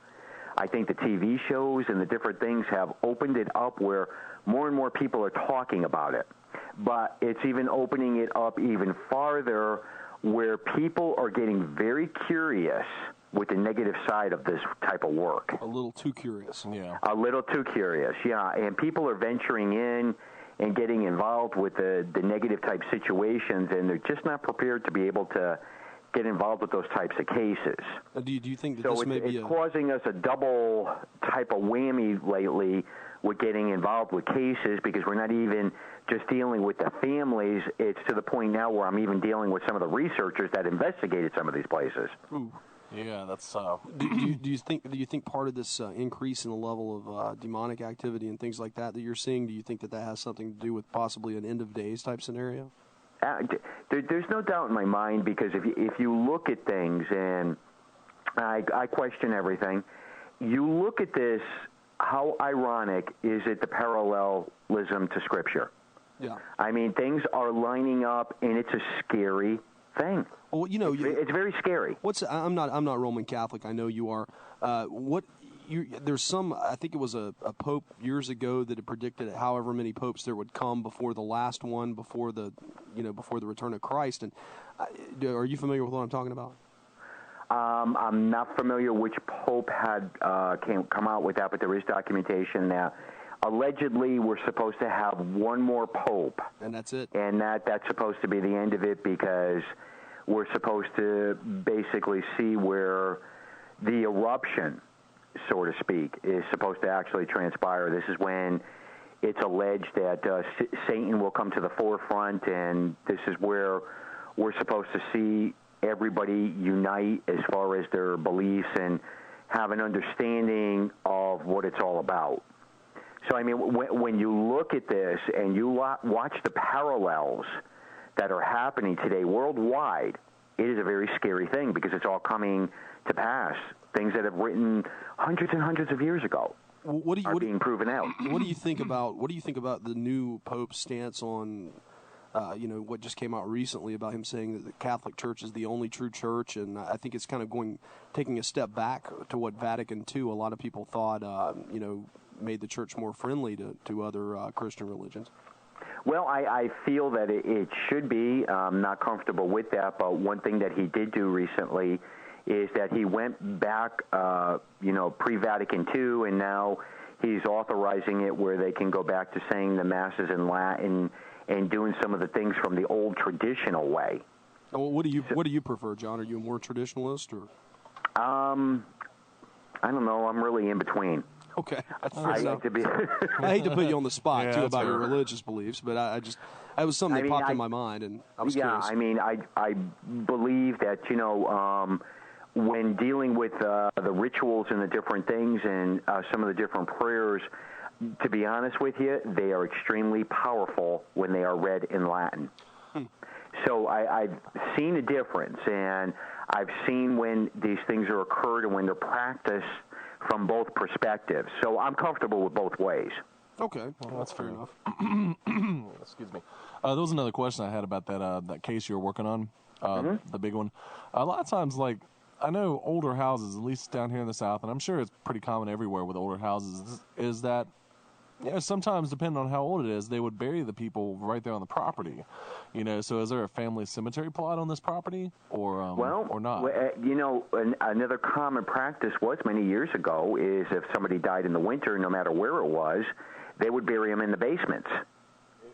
I think the TV shows and the different things have opened it up where more and more people are talking about it. But it's even opening it up even farther where people are getting very curious with the negative side of this type of work. A little too curious. Yeah. A little too curious, yeah. And people are venturing in and getting involved with the negative type situations, and they're just not prepared to be able to get involved with those types of cases. Do you think that so this may be it's causing us a double type of whammy lately with getting involved with cases, because we're not even just dealing with the families. It's to the point now where I'm even dealing with some of the researchers that investigated some of these places. Ooh. Yeah, that's. Do you think part of this increase in the level of demonic activity and things like that you're seeing? Do you think that has something to do with possibly an end of days type scenario? There's no doubt in my mind, because if you look at things, and I question everything, you look at this. How ironic is it, the parallelism to Scripture? Yeah. I mean, things are lining up, and it's a scary thing. Well, it's very scary. I'm not Roman Catholic. I know you are. There's some. I think it was a pope years ago that had predicted however many popes there would come before the last one, before the return of Christ. And are you familiar with what I'm talking about? I'm not familiar which pope had come out with that, but there is documentation that allegedly we're supposed to have one more pope. And that's it. And that's supposed to be the end of it, because we're supposed to basically see where the eruption, so to speak, is supposed to actually transpire. This is when it's alleged that Satan will come to the forefront, and this is where we're supposed to see everybody unite as far as their beliefs and have an understanding of what it's all about. So, I mean, when you look at this and you watch the parallels that are happening today worldwide, it is a very scary thing, because it's all coming to pass. Things that have written hundreds and hundreds of years ago are being proven out. What do you think about the new Pope's stance on, what just came out recently about him saying that the Catholic Church is the only true church, and I think it's kind of taking a step back to what Vatican II, a lot of people thought, made the church more friendly to other Christian religions. Well, I feel that it should be. I'm not comfortable with that, but one thing that he did do recently is that he went back, pre-Vatican II, and now he's authorizing it where they can go back to saying the Masses in Latin and doing some of the things from the old traditional way. Well, what do you prefer, John? Are you a more traditionalist, or? I don't know. I'm really in between. Okay. I hate to put you on the spot, too, about fair. your religious beliefs, but that was something that popped in my mind, and I was curious. I mean, I believe that, when dealing with the rituals and the different things and some of the different prayers, to be honest with you, they are extremely powerful when they are read in Latin. So I've seen a difference, and I've seen when these things are occurred and when they're practiced from both perspectives. So I'm comfortable with both ways. Okay, well, that's fair enough. Excuse me. There was another question I had about that case you were working on, the big one. A lot of times, I know older houses, at least down here in the South, and I'm sure it's pretty common everywhere with older houses, is that sometimes, depending on how old it is, they would bury the people right there on the property. So is there a family cemetery plot on this property, or not? Another common practice was many years ago is if somebody died in the winter, no matter where it was, they would bury them in the basements.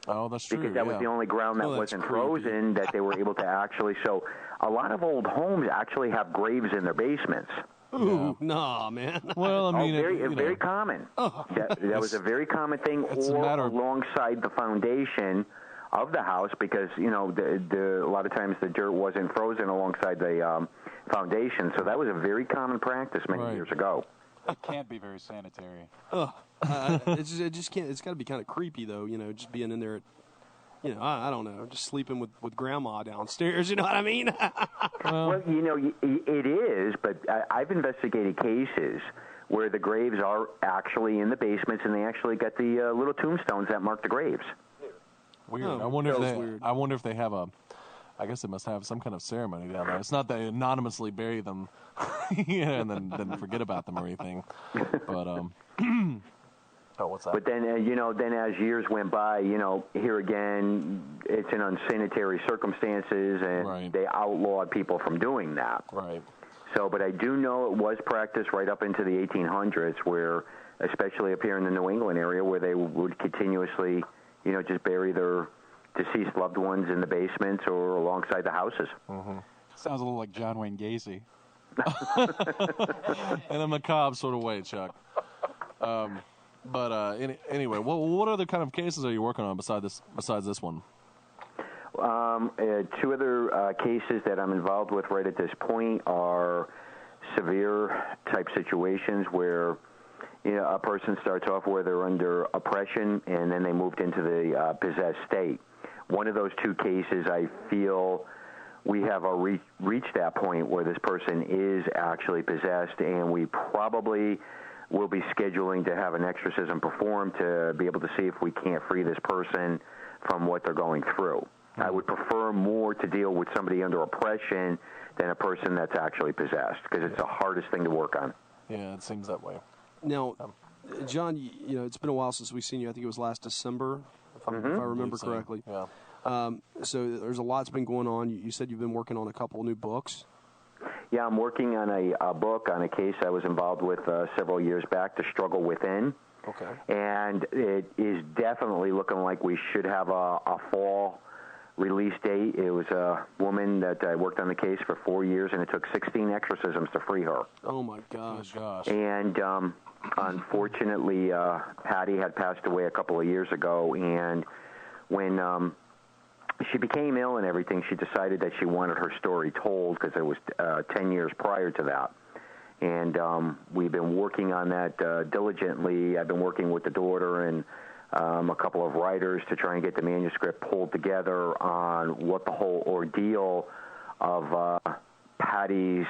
Oh, that's true. Because that was the only ground that wasn't frozen that they were able to actually. So a lot of old homes actually have graves in their basements. Ooh, nah, man. Well, I mean, very common. That was a very common thing, or alongside the foundation of the house, because a lot of times the dirt wasn't frozen alongside the foundation. So that was a very common practice many years ago. It can't be very sanitary. It just can't. It's got to be kind of creepy, though. Just being in there at, I don't know, just sleeping with grandma downstairs. You know what I mean? Well, it is, but I've investigated cases where the graves are actually in the basements, and they actually got the little tombstones that mark the graves. Weird. Oh, I wonder if they have I guess they must have some kind of ceremony down there. It's not that they anonymously bury them, and then forget about them or anything. But oh, what's that? But then, then as years went by, here again, it's in unsanitary circumstances, and they outlawed people from doing that. Right. So, but I do know it was practiced right up into the 1800s, where, especially up here in the New England area, where they would continuously, just bury their deceased loved ones in the basements or alongside the houses. Mm-hmm. Sounds a little like John Wayne Gacy. In a macabre sort of way, Chuck. Anyway, what other kind of cases are you working on besides this one? Two other cases that I'm involved with right at this point are severe type situations where a person starts off where they're under oppression, and then they moved into the possessed state. One of those two cases, I feel we have reached that point where this person is actually possessed, and we probably will be scheduling to have an exorcism performed to be able to see if we can't free this person from what they're going through. I would prefer more to deal with somebody under oppression than a person that's actually possessed, because it's the hardest thing to work on. Yeah, it seems that way. Now, John, it's been a while since we've seen you. I think it was last December, if I remember correctly. Yeah. So there's a lot's been going on. You said you've been working on a couple new books. Yeah, I'm working on a book on a case I was involved with several years back, The Struggle Within. Okay. And it is definitely looking like we should have a fall release date. It was a woman that I worked on the case for 4 years, and it took 16 exorcisms to free her. Oh, my gosh. And unfortunately, Patty had passed away a couple of years ago, and when she became ill and everything, she decided that she wanted her story told, because it was 10 years prior to that. And we've been working on that diligently. I've been working with the daughter and a couple of writers to try and get the manuscript pulled together on what the whole ordeal of Patty's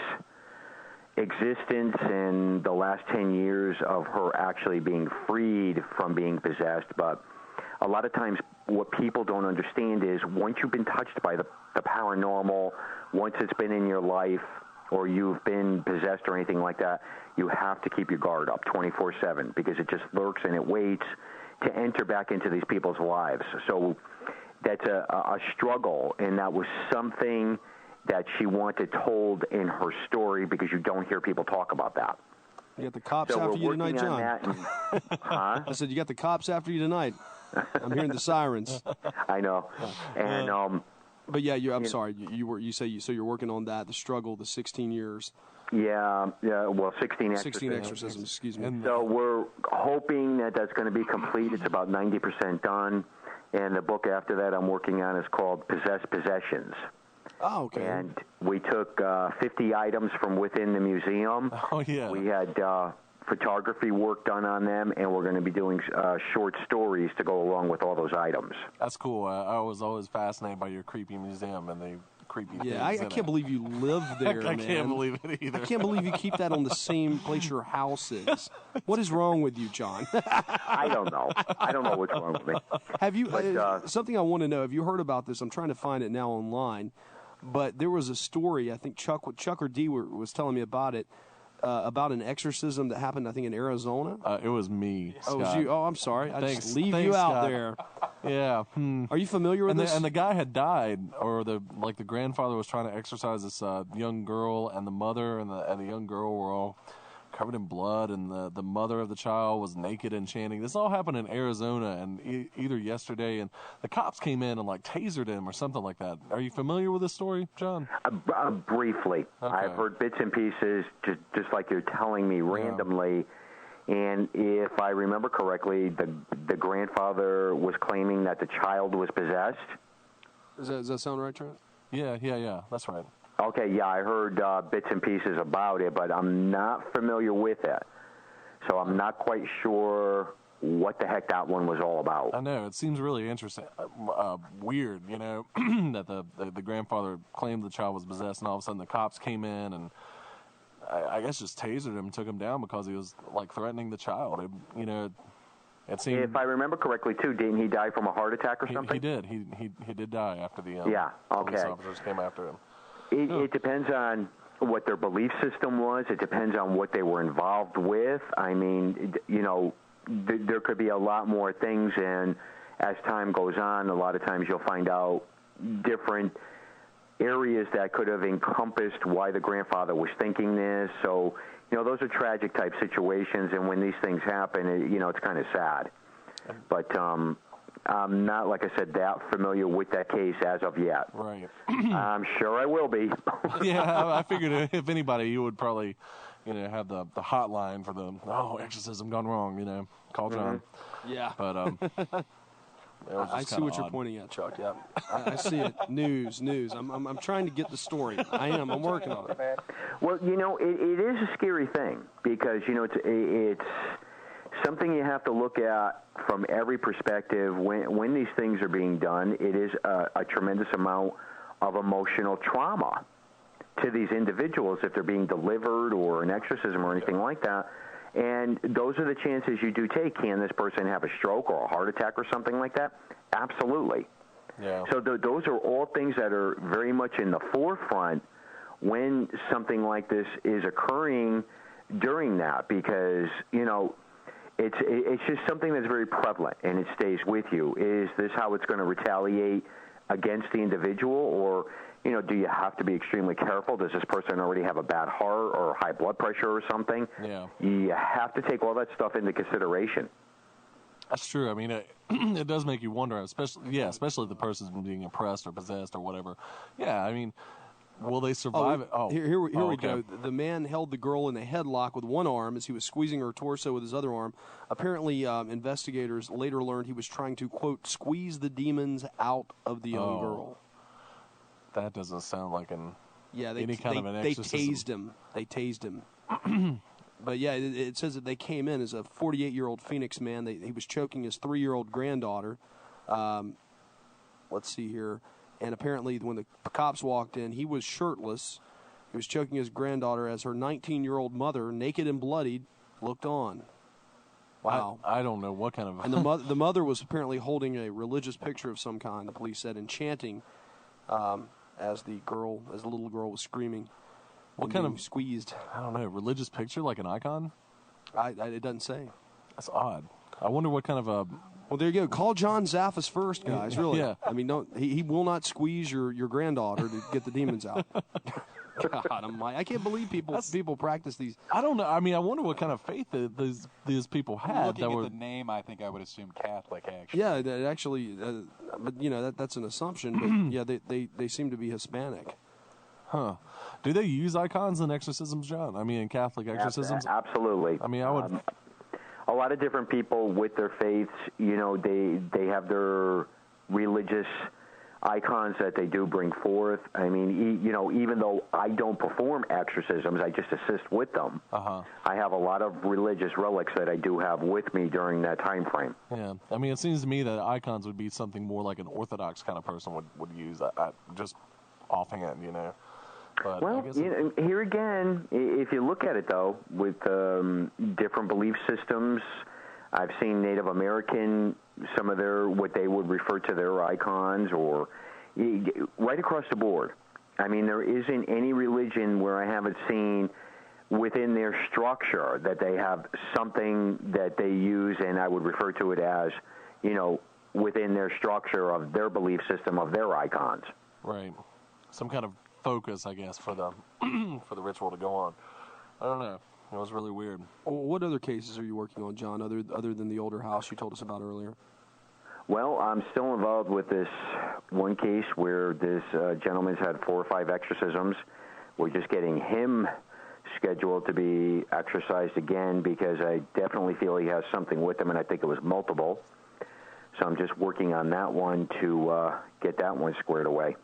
existence and the last 10 years of her actually being freed from being possessed. But a lot of times what people don't understand is once you've been touched by the paranormal, once it's been in your life, or you've been possessed or anything like that, you have to keep your guard up 24/7, because it just lurks and it waits to enter back into these people's lives. So that's a struggle, and that was something that she wanted told in her story, because you don't hear people talk about that. You got the cops So after we're you tonight, working on John. that and- Huh? I said, you got the cops after you tonight. I'm hearing the sirens. I know. And but yeah, I'm sorry. You say you're working on that, the struggle, the 16 years. Yeah, well, 16 exorcisms. 16 exorcisms, excuse me. So we're hoping that that's going to be complete. It's about 90% done. And the book after that I'm working on is called Possessions. Oh, okay. And we took 50 items from within the museum. Oh, yeah. We had photography work done on them, and we're going to be doing short stories to go along with all those items. That's cool. I was always fascinated by your creepy museum and the creepy things. Yeah, I can't believe you live there, man. I can't believe it either. I can't believe you keep that on the same place your house is. What is wrong with you, John? I don't know. I don't know what's wrong with me. Have you, something I want to know, have you heard about this? I'm trying to find it now online. But there was a story, I think Chuck or Dee was telling me about it, about an exorcism that happened, I think, in Arizona. It was me, Scott. Oh, it was you? Oh, I'm sorry. I Thanks, just leave you out Scott. there. Yeah. Are you familiar with this? And the guy had died, or the grandfather was trying to exorcise this young girl, and the mother and the young girl were all covered in blood, and the mother of the child was naked and chanting. This all happened in Arizona, and either yesterday, and the cops came in and tasered him or something like that. Are you familiar with this story, John? Briefly. Okay. I've heard bits and pieces, just like you're telling me randomly. And if I remember correctly, the grandfather was claiming that the child was possessed. Does that sound right, Trent? Yeah. That's right. Okay, yeah, I heard bits and pieces about it, but I'm not familiar with it. So I'm not quite sure what the heck that one was all about. I know. It seems really interesting. Weird, that the grandfather claimed the child was possessed, and all of a sudden the cops came in and I guess just tasered him and took him down because he was, threatening the child. It seemed... If I remember correctly, too, didn't he die from a heart attack or something? He did. He did die after the police officers came after him. It depends on what their belief system was. It depends on what they were involved with. I mean, there could be a lot more things, and as time goes on, a lot of times you'll find out different areas that could have encompassed why the grandfather was thinking this. So, those are tragic type situations, and when these things happen, it's kind of sad. But I'm not, like I said, that familiar with that case as of yet. Right. I'm sure I will be. Yeah, I figured if anybody, you would probably, have the hotline for the exorcism gone wrong. Call John. Mm-hmm. Yeah. But I see what you're pointing at, Chuck. Yeah, I see it. News. I'm trying to get the story. I am. I'm working on it. Well, it is a scary thing because it's something you have to look at from every perspective. When these things are being done, it is a tremendous amount of emotional trauma to these individuals if they're being delivered or an exorcism or anything like that. And those are the chances you do take. Can this person have a stroke or a heart attack or something like that? Absolutely. Yeah. So those are all things that are very much in the forefront when something like this is occurring during that, because, it's just something that's very prevalent and it stays with you. Is this how it's going to retaliate against the individual, or do you have to be extremely careful? Does this person already have a bad heart or high blood pressure or something? Yeah. You have to take all that stuff into consideration. That's true. I mean, it does make you wonder, especially if the person's being oppressed or possessed or whatever. Yeah, I mean, will they survive it? Oh, here we okay. go. The man held the girl in a headlock with one arm as he was squeezing her torso with his other arm. Apparently, investigators later learned he was trying to, quote, squeeze the demons out of the young girl. That doesn't sound like any kind of an they exorcism. They tased him. But yeah, it says that they came in as a 48-year-old Phoenix man. He was choking his 3-year-old granddaughter. Let's see here. And apparently when the cops walked in, he was shirtless. He was choking his granddaughter as her 19-year-old mother, naked and bloodied, looked on. Wow. I don't know what kind of... And the mother was apparently holding a religious picture of some kind, the police said, and chanting as the little girl was screaming. What kind of squeezed? I don't know. Religious picture, like an icon? It doesn't say. That's odd. I wonder what kind of a. Well, there you go. Call John Zaffis first, guys. Really? Yeah. I mean, he will not squeeze your granddaughter to get the demons out. God, I can't believe people practice these. I don't know. I mean, I wonder what kind of faith these people had. Looking at the name, I think I would assume Catholic. Actually. Yeah, it actually, but that's an assumption. But yeah, they seem to be Hispanic. Huh. Do they use icons in exorcisms, John? I mean, in Catholic exorcisms? Absolutely. I mean, I would... a lot of different people with their faiths, they have their religious icons that they do bring forth. I mean, even though I don't perform exorcisms, I just assist with them. Uh-huh. I have a lot of religious relics that I do have with me during that time frame. Yeah. I mean, it seems to me that icons would be something more like an Orthodox kind of person would use. Just offhand, But well, here again, if you look at it, though, with different belief systems, I've seen Native American, some of what they would refer to their icons, or right across the board. I mean, there isn't any religion where I haven't seen within their structure that they have something that they use, and I would refer to it as, within their structure of their belief system of their icons. Right. Some kind of focus, I guess, for the ritual to go on. I don't know. It was really weird. Well, what other cases are you working on, John, other than the older house you told us about earlier? Well, I'm still involved with this one case where this gentleman's had 4 or 5 exorcisms. We're just getting him scheduled to be exorcised again because I definitely feel he has something with him, and I think it was multiple. So I'm just working on that one to get that one squared away.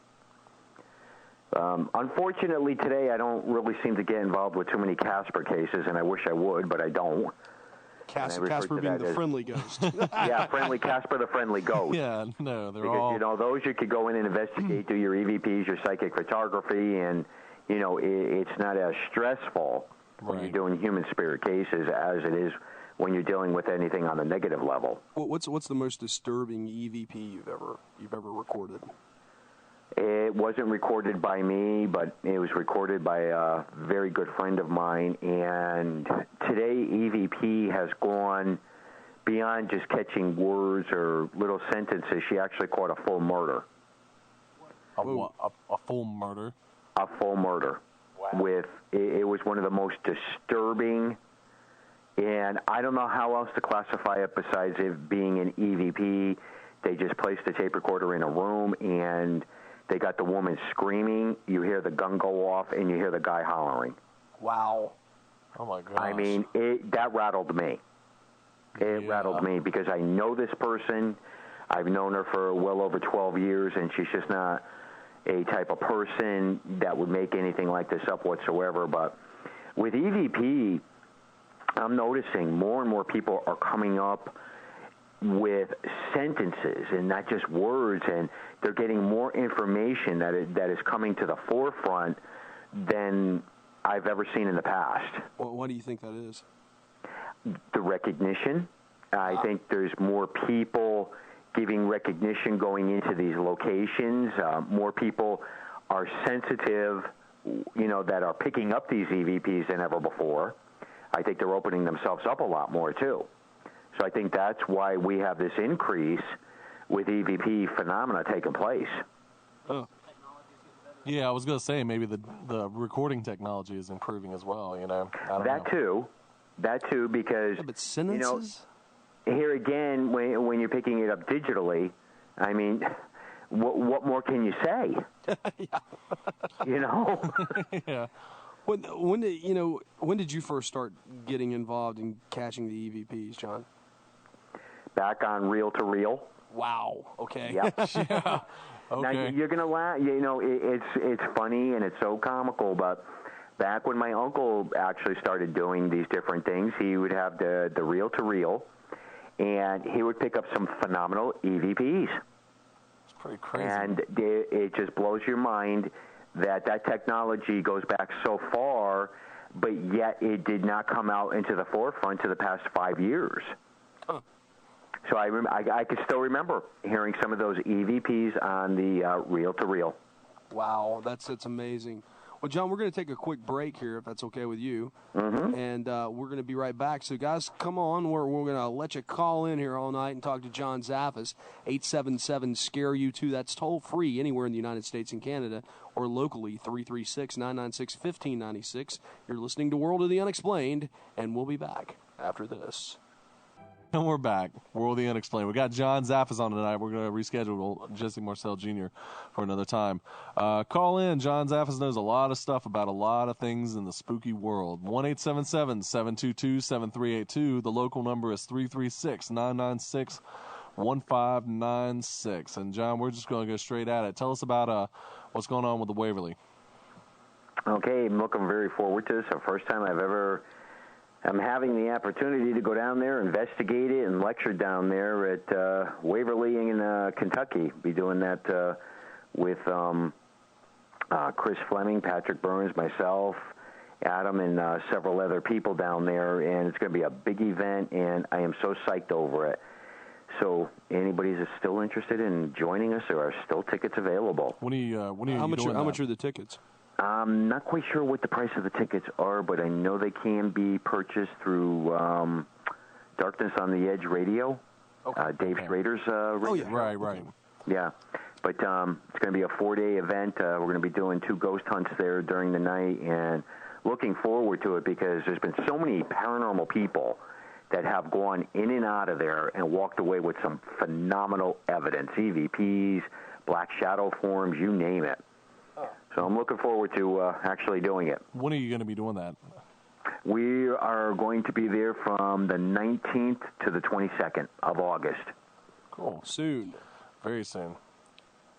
Unfortunately, today I don't really seem to get involved with too many Casper cases, and I wish I would, but I don't. Casper being the friendly ghost. Yeah, Casper the friendly ghost. Yeah, no, they're because, all... those you could go in and investigate, do your EVPs, your psychic photography, and, it's not as stressful when you're doing human spirit cases as it is when you're dealing with anything on a negative level. What's the most disturbing EVP you've ever recorded? It wasn't recorded by me, but it was recorded by a very good friend of mine. And today, EVP has gone beyond just catching words or little sentences. She actually caught a full murder. A full murder? A full murder. Wow. It was one of the most disturbing, and I don't know how else to classify it besides it being an EVP. They just placed the tape recorder in a room, and they got the woman screaming, you hear the gun go off, and you hear the guy hollering. Wow. Oh, my gosh. I mean, that rattled me. It rattled me because I know this person. I've known her for well over 12 years, and she's just not a type of person that would make anything like this up whatsoever. But with EVP, I'm noticing more and more people are coming up with sentences and not just words, and they're getting more information that is coming to the forefront than I've ever seen in the past. Well, what do you think that is? The recognition. I think there's more people giving recognition going into these locations. More people are sensitive, that are picking up these EVPs than ever before. I think they're opening themselves up a lot more, too. So I think that's why we have this increase with EVP phenomena taking place. Oh. Yeah, I was going to say maybe the recording technology is improving as well, I don't know. That too, because... Yeah, but sentences? here again, when you're picking it up digitally, I mean, what more can you say? You know? Yeah. When did you first start getting involved in catching the EVPs, John? Back on reel to reel. Wow. Okay. Yep. Yeah. Okay. Now, you're gonna laugh. You know, it's funny and it's so comical, but back when my uncle actually started doing these different things, he would have the reel to reel, and he would pick up some phenomenal EVPs. It's pretty crazy. And it just blows your mind that technology goes back so far, but yet it did not come out into the forefront to the past 5 years. Huh. So I can still remember hearing some of those EVPs on the reel-to-reel. Wow, that's amazing. Well, John, we're going to take a quick break here, if that's okay with you. Mm-hmm. And we're going to be right back. So, guys, come on. We're going to let you call in here all night and talk to John Zaffis, 877-SCARE-U2. That's toll-free anywhere in the United States and Canada, or locally, 336-996-1596. You're listening to World of the Unexplained, and we'll be back after this. And we're back. World of the Unexplained. We got John Zaffis on tonight. We're going to reschedule Jesse Marcel Jr. for another time. Call in. John Zaffis knows a lot of stuff about a lot of things in the spooky world. 1-877-722-7382. The local number is 336-996-1596. And, John, we're just going to go straight at it. Tell us about what's going on with the Waverly. Okay, I'm looking very forward to this. The first time I'm having the opportunity to go down there, investigate it, and lecture down there at Waverly in Kentucky. Be doing that with Chris Fleming, Patrick Burns, myself, Adam, and several other people down there. And it's going to be a big event, and I am so psyched over it. So anybody that's still interested in joining us, there are still tickets available. How much are the tickets? I'm not quite sure what the price of the tickets are, but I know they can be purchased through Darkness on the Edge Radio, Dave Schrader's radio. Oh, yeah. Right. Yeah, but it's going to be a 4-day event. We're going to be doing 2 ghost hunts there during the night, and looking forward to it because there's been so many paranormal people that have gone in and out of there and walked away with some phenomenal evidence, EVPs, black shadow forms, you name it. So I'm looking forward to actually doing it. When are you going to be doing that? We are going to be there from the 19th to the 22nd of August. Cool. Soon. Very soon.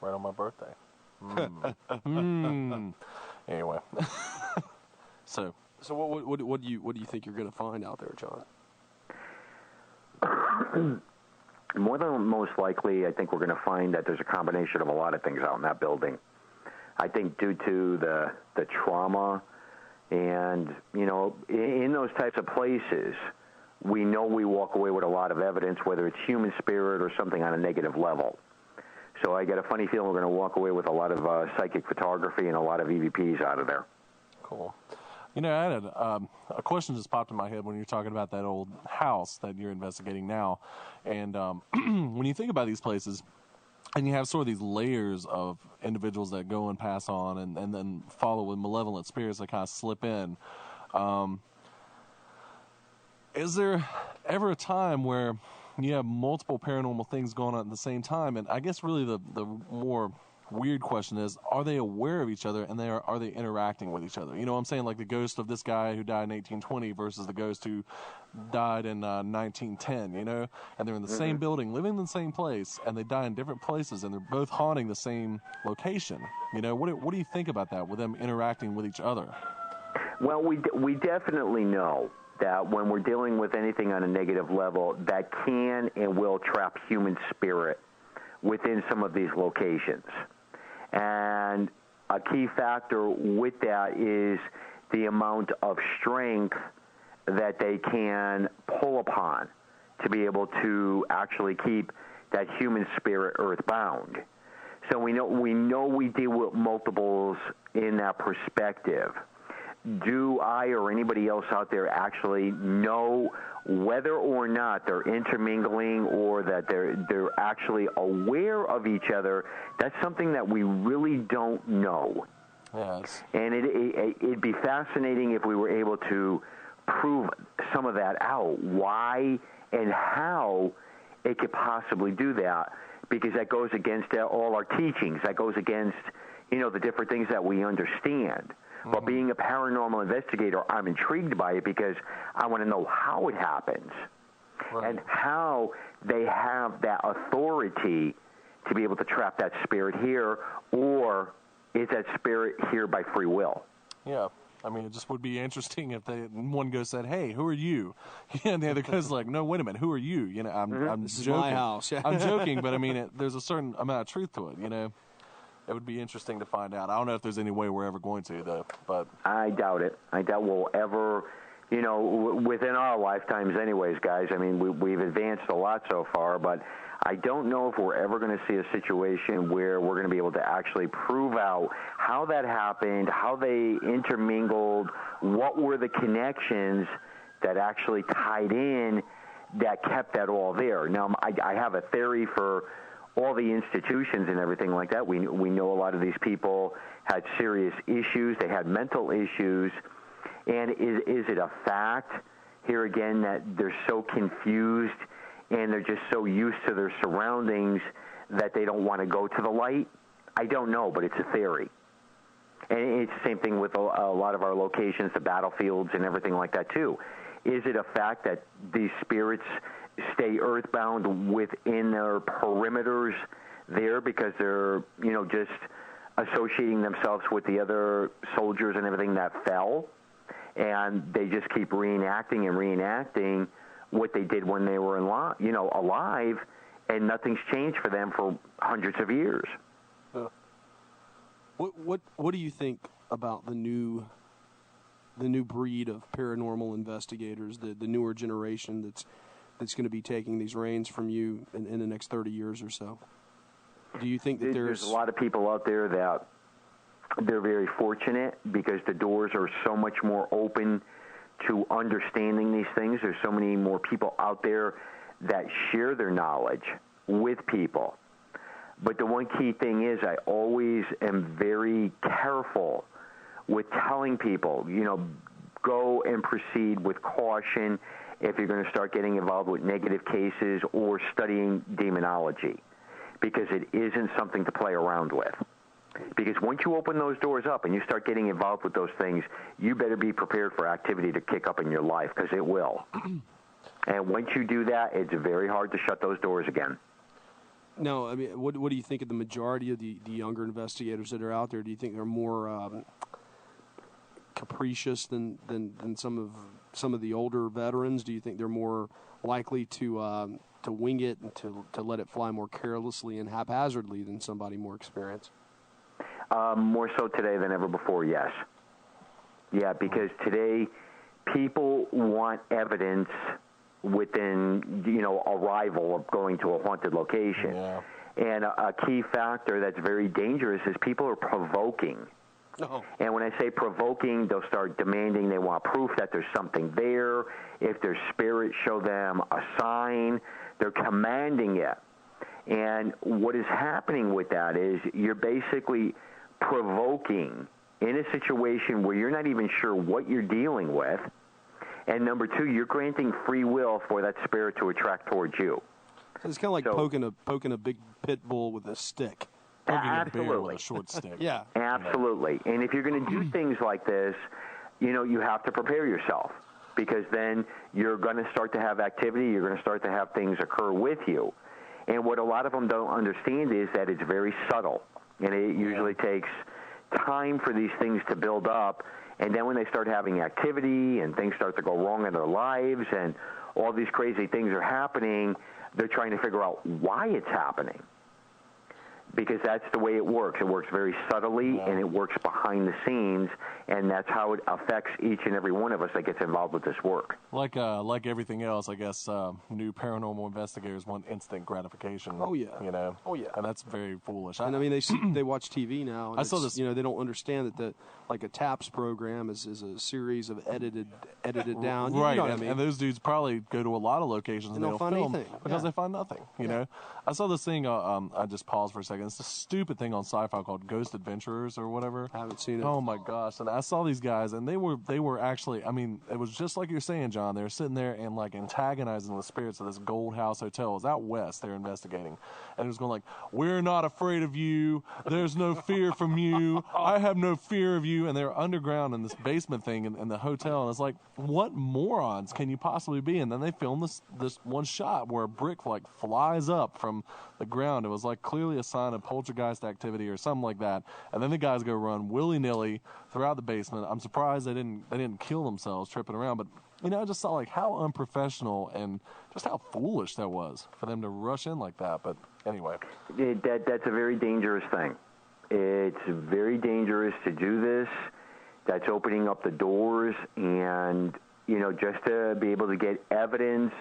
Right on my birthday. Anyway. So what do you think you're going to find out there, John? More than most likely, I think we're going to find that there's a combination of a lot of things out in that building. I think due to the trauma and, you know, in those types of places, we know we walk away with a lot of evidence, whether it's human spirit or something on a negative level. So I get a funny feeling we're going to walk away with a lot of psychic photography and a lot of EVPs out of there. Cool. You know, I had a question just popped in my head when you're talking about that old house that you're investigating now. And when you think about these places, and you have sort of these layers of individuals that go and pass on and then follow with malevolent spirits that kind of slip in. Is there ever a time where you have multiple paranormal things going on at the same time? And I guess really the more weird question is, are they aware of each other and are they interacting with each other? You know what I'm saying? Like the ghost of this guy who died in 1820 versus the ghost who died in 1910, you know? And they're in the same building, living in the same place, and they die in different places, and they're both haunting the same location. You know, what do you think about that, with them interacting with each other? Well, we definitely know that when we're dealing with anything on a negative level, that can and will trap human spirit within some of these locations. And a key factor with that is the amount of strength that they can pull upon to be able to actually keep that human spirit earthbound. So we know we deal with multiples in that perspective. Do I or anybody else out there actually know whether or not they're intermingling or that they're actually aware of each other? That's something that we really don't know. Yes. And it'd be fascinating if we were able to prove some of that out, why and how it could possibly do that, because that goes against all our teachings. That goes against, the different things that we understand. But being a paranormal investigator, I'm intrigued by it because I want to know how it happens and how they have that authority to be able to trap that spirit here, or is that spirit here by free will? Yeah. I mean, it just would be interesting if one guy said, "Hey, who are you?" And the other guy's like, "No, wait a minute, who are you?" I'm This is joking. my house. I'm joking, but I mean, there's a certain amount of truth to it. It would be interesting to find out. I don't know if there's any way we're ever going to, though. But I doubt it. I doubt we'll ever, within our lifetimes, anyways, guys. I mean, we've advanced a lot so far, but I don't know if we're ever going to see a situation where we're going to be able to actually prove out how that happened, how they intermingled, what were the connections that actually tied in that kept that all there. Now, I have a theory for all the institutions and everything like that. We know a lot of these people had serious issues. They had mental issues. And is it a fact, here again, that they're so confused and they're just so used to their surroundings that they don't want to go to the light? I don't know, but it's a theory. And it's the same thing with a lot of our locations, the battlefields and like that too. Is it a fact that these spirits stay earthbound within their perimeters there because they're, just associating themselves with the other soldiers and everything that fell, and they just keep reenacting what they did when they were alive, and nothing's changed for them for hundreds of years. What do you think about the new breed of paranormal investigators, the newer generation that's going to be taking these reins from you in the next 30 years or so? Do you think that there's a lot of people out there that they're very fortunate because the doors are so much more open to understanding these things? There's so many more people out there that share their knowledge with people. But the one key thing is I always am very careful with telling people, go and proceed with caution if you're going to start getting involved with negative cases or studying demonology, because it isn't something to play around with. Because once you open those doors up and you start getting involved with those things, you better be prepared for activity to kick up in your life, because it will. And once you do that, it's very hard to shut those doors again. No, I mean, what do you think of the majority of the younger investigators that are out there? Do you think they're more capricious than some of the older veterans? Do you think they're more likely to wing it and to let it fly more carelessly and haphazardly than somebody more experienced? More so today than ever before, yes. Yeah, because today people want evidence within, arrival of going to a haunted location. Yeah. And a key factor that's very dangerous is people are provoking. Oh. And when I say provoking, they'll start demanding, they want proof that there's something there. If their spirits show them a sign, they're commanding it. And what is happening with that is you're basically provoking in a situation where you're not even sure what you're dealing with. And number two, you're granting free will for that spirit to attract towards you. So it's kind of like poking a big pit bull with a stick. Poking a bear with a short stick. Yeah. Absolutely. And if you're going to do things like this, you have to prepare yourself, because then you're going to start to have activity, you're going to start to have things occur with you. And what a lot of them don't understand is that it's very subtle, and it usually takes time for these things to build up. And then when they start having activity and things start to go wrong in their lives and all these crazy things are happening, they're trying to figure out why it's happening. Because that's the way it works. It works very subtly, and it works behind the scenes, and that's how it affects each and every one of us that gets involved with this work. Like everything else, I guess new paranormal investigators want instant gratification. Oh, yeah. Oh, yeah. And that's very foolish. And I mean, they watch TV now. And I saw this. They don't understand that a TAPS program is a series of edited down. Right. You know what I mean? And those dudes probably go to a lot of locations and they'll find anything because they find nothing. You know, I saw this thing. I just paused for a second. second. It's a stupid thing on Sci-Fi called Ghost Adventurers or whatever. I haven't seen it. Oh my gosh! And I saw these guys, and they were actually. I mean, it was just like you're saying, John. They were sitting there and like antagonizing the spirits of this Gold House Hotel. It was out west. They're investigating, and it was going like, "We're not afraid of you. There's no fear from you. I have no fear of you." And they're underground in this basement thing in the hotel, and it's like, what morons can you possibly be? And then they filmed this one shot where a brick like flies up from the ground. It was like clearly a sign of poltergeist activity or something like that. And then the guys go run willy-nilly throughout the basement. I'm surprised they didn't kill themselves tripping around, but I just saw like how unprofessional and just how foolish that was for them to rush in like that. But anyway, that's a very dangerous thing. It's very dangerous to do this. That's opening up the doors, and just to be able to get evidence.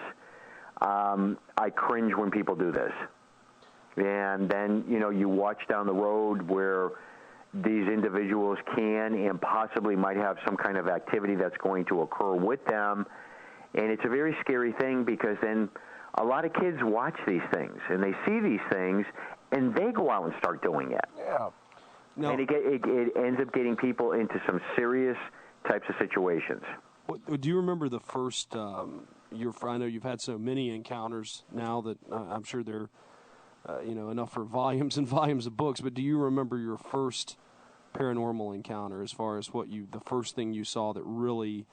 I cringe when people do this. And then, you watch down the road where these individuals can and possibly might have some kind of activity that's going to occur with them. And it's a very scary thing because then a lot of kids watch these things and they see these things and they go out and start doing it. Yeah. No. And it ends up getting people into some serious types of situations. Do you remember the first, I know you've had so many encounters now that I'm sure they're, enough for volumes and volumes of books, but do you remember your first paranormal encounter as far as the first thing you saw that really,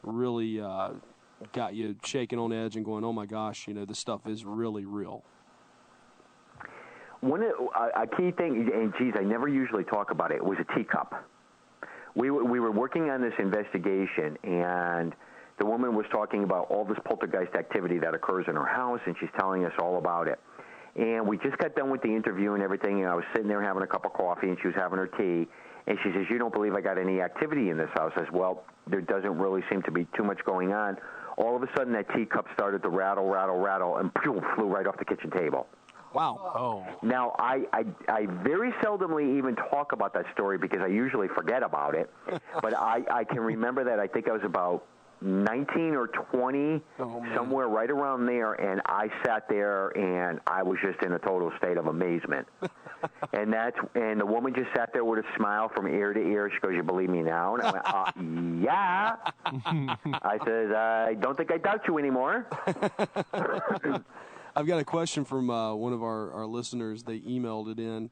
really got you shaking on edge and going, oh my gosh, this stuff is really real? A key thing, and geez, I never usually talk about it, was a teacup. We were working on this investigation, and the woman was talking about all this poltergeist activity that occurs in her house, and she's telling us all about it. And we just got done with the interview and everything, and I was sitting there having a cup of coffee, and she was having her tea, and she says, "You don't believe I got any activity in this house?" I said, "Well, there doesn't really seem to be too much going on." All of a sudden, that teacup started to rattle, and flew right off the kitchen table. Wow. Oh. Now, I very seldomly even talk about that story because I usually forget about it. But I can remember that. I think I was about 19 or 20, somewhere right around there, and I sat there and I was just in a total state of amazement. and the woman just sat there with a smile from ear to ear. She goes, "You believe me now?" And I went, "Yeah." I said, "I don't think I doubt you anymore." I've got a question from one of our listeners. They emailed it in.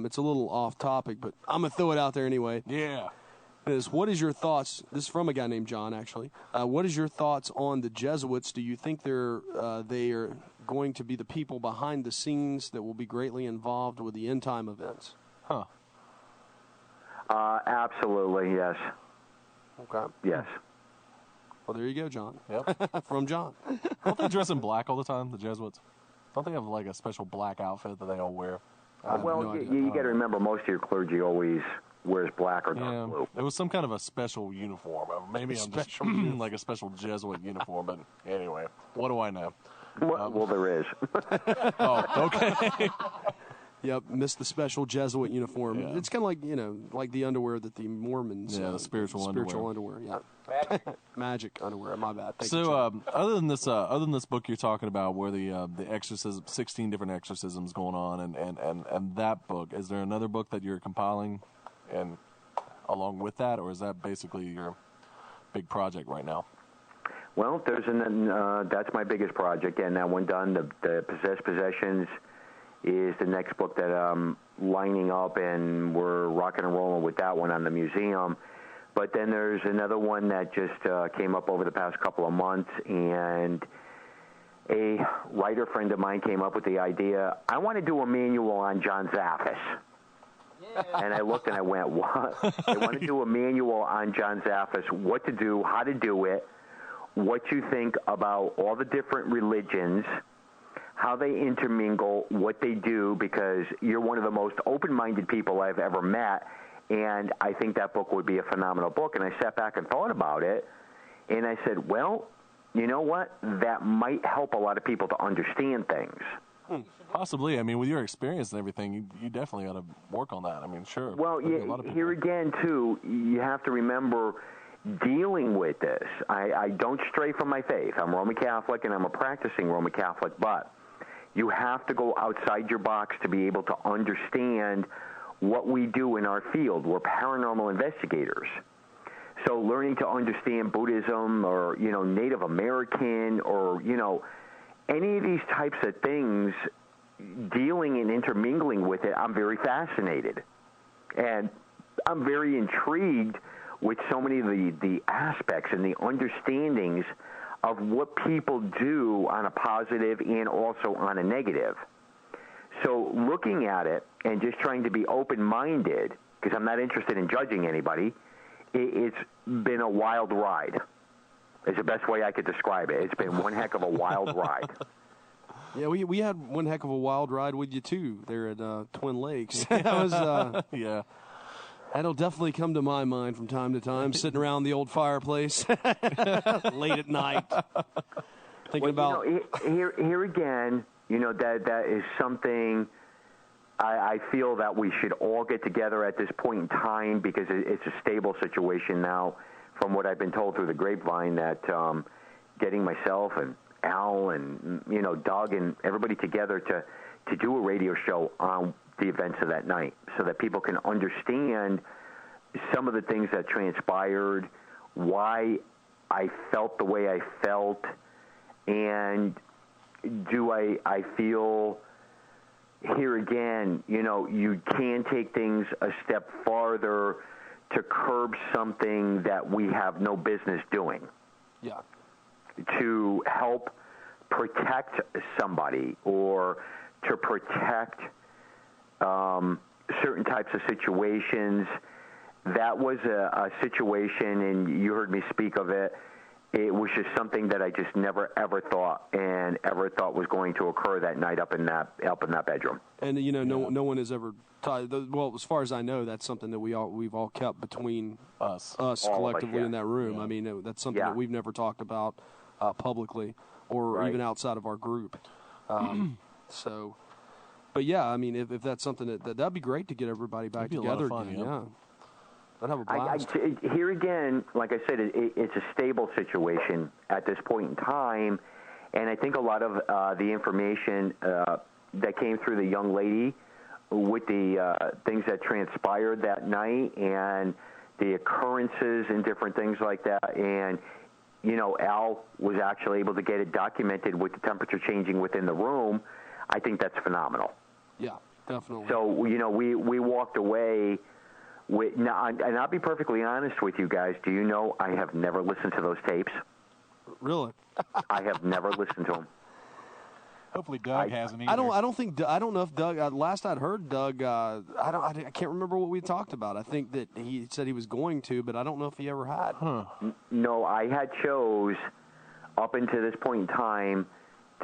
It's a little off topic, but I'm going to throw it out there anyway. Yeah. It is, what is your thoughts? This is from a guy named John, actually. What is your thoughts on the Jesuits? Do you think they are going to be the people behind the scenes that will be greatly involved with the end time events? Huh. Absolutely, yes. Okay. Yes. Well, there you go, John. Yep. From John. Don't they dress in black all the time, the Jesuits? Don't they have like a special black outfit that they all wear? You got to remember, most of your clergy always wears black or dark blue. It was some kind of a special uniform. Maybe I'm just like a special Jesuit uniform, but anyway, what do I know? Well, there is. Oh, okay. Yep, missed the special Jesuit uniform. Yeah. It's kind of like, like the underwear that the Mormons. Yeah, the spiritual underwear. Yeah, magic underwear. My bad. Thank you, so, other than this book you're talking about, where the exorcism, 16 different exorcisms going on, and that book, is there another book that you're compiling, and along with that, or is that basically your big project right now? Well, that's my biggest project, and that one done. The Possessed Possessions is the next book that I'm lining up, and we're rocking and rolling with that one on the museum. But then there's another one that just came up over the past couple of months, and a writer friend of mine came up with the idea, I want to do a manual on John Zaffis. Yeah. And I looked and I went, what? I want to do a manual on John Zaffis, what to do, how to do it, what you think about all the different religions, how they intermingle, what they do, because you're one of the most open-minded people I've ever met, and I think that book would be a phenomenal book. And I sat back and thought about it, and I said, well, you know what? That might help a lot of people to understand things. Possibly. I mean, with your experience and everything, you definitely ought to work on that. I mean, sure. Well, here again, too, you have to remember dealing with this. I don't stray from my faith. I'm Roman Catholic, and I'm a practicing Roman Catholic, but You have to go outside your box to be able to understand what we do in our field. We're paranormal investigators. So learning to understand Buddhism or, Native American or, any of these types of things, dealing and intermingling with it, I'm very fascinated. And I'm very intrigued with so many of the aspects and the understandings of what people do on a positive and also on a negative. So looking at it and just trying to be open-minded, because I'm not interested in judging anybody, it's been a wild ride. Is the best way I could describe it. It's been one heck of a wild ride. Yeah, we had one heck of a wild ride with you, too, there at Twin Lakes. That was, yeah. That'll definitely come to my mind from time to time, sitting around the old fireplace late at night, thinking about... Here again, that is something I feel that we should all get together at this point in time, because it's a stable situation now, from what I've been told through the grapevine, that getting myself and Al and, Doug and everybody together to do a radio show on the events of that night, so that people can understand some of the things that transpired, why I felt the way I felt, and do I feel here again, you can take things a step farther to curb something that we have no business doing. Yeah. To help protect somebody or to protect certain types of situations. That was a situation, and you heard me speak of it. It was just something that I just never ever thought was going to occur that night up in that bedroom. And no one has ever well, as far as I know, that's something that we've all kept between us collectively in that room. Yeah. I mean, that's something that we've never talked about publicly or even outside of our group. So, but yeah, I mean, if that's something that'd be great to get everybody back together again. Yeah. I'd have a blast. Here again, like I said, it's a stable situation at this point in time, and I think a lot of the information that came through the young lady with the things that transpired that night and the occurrences and different things like that, and Al was actually able to get it documented with the temperature changing within the room. I think that's phenomenal. Yeah, definitely. So we walked away. And I'll be perfectly honest with you guys. Do you know I have never listened to those tapes? Really? I have never listened to them. Hopefully Doug hasn't either. I don't know if Doug. Last I'd heard, Doug. I can't remember what we talked about. I think that he said he was going to, but I don't know if he ever had. No, I had chose up until this point in time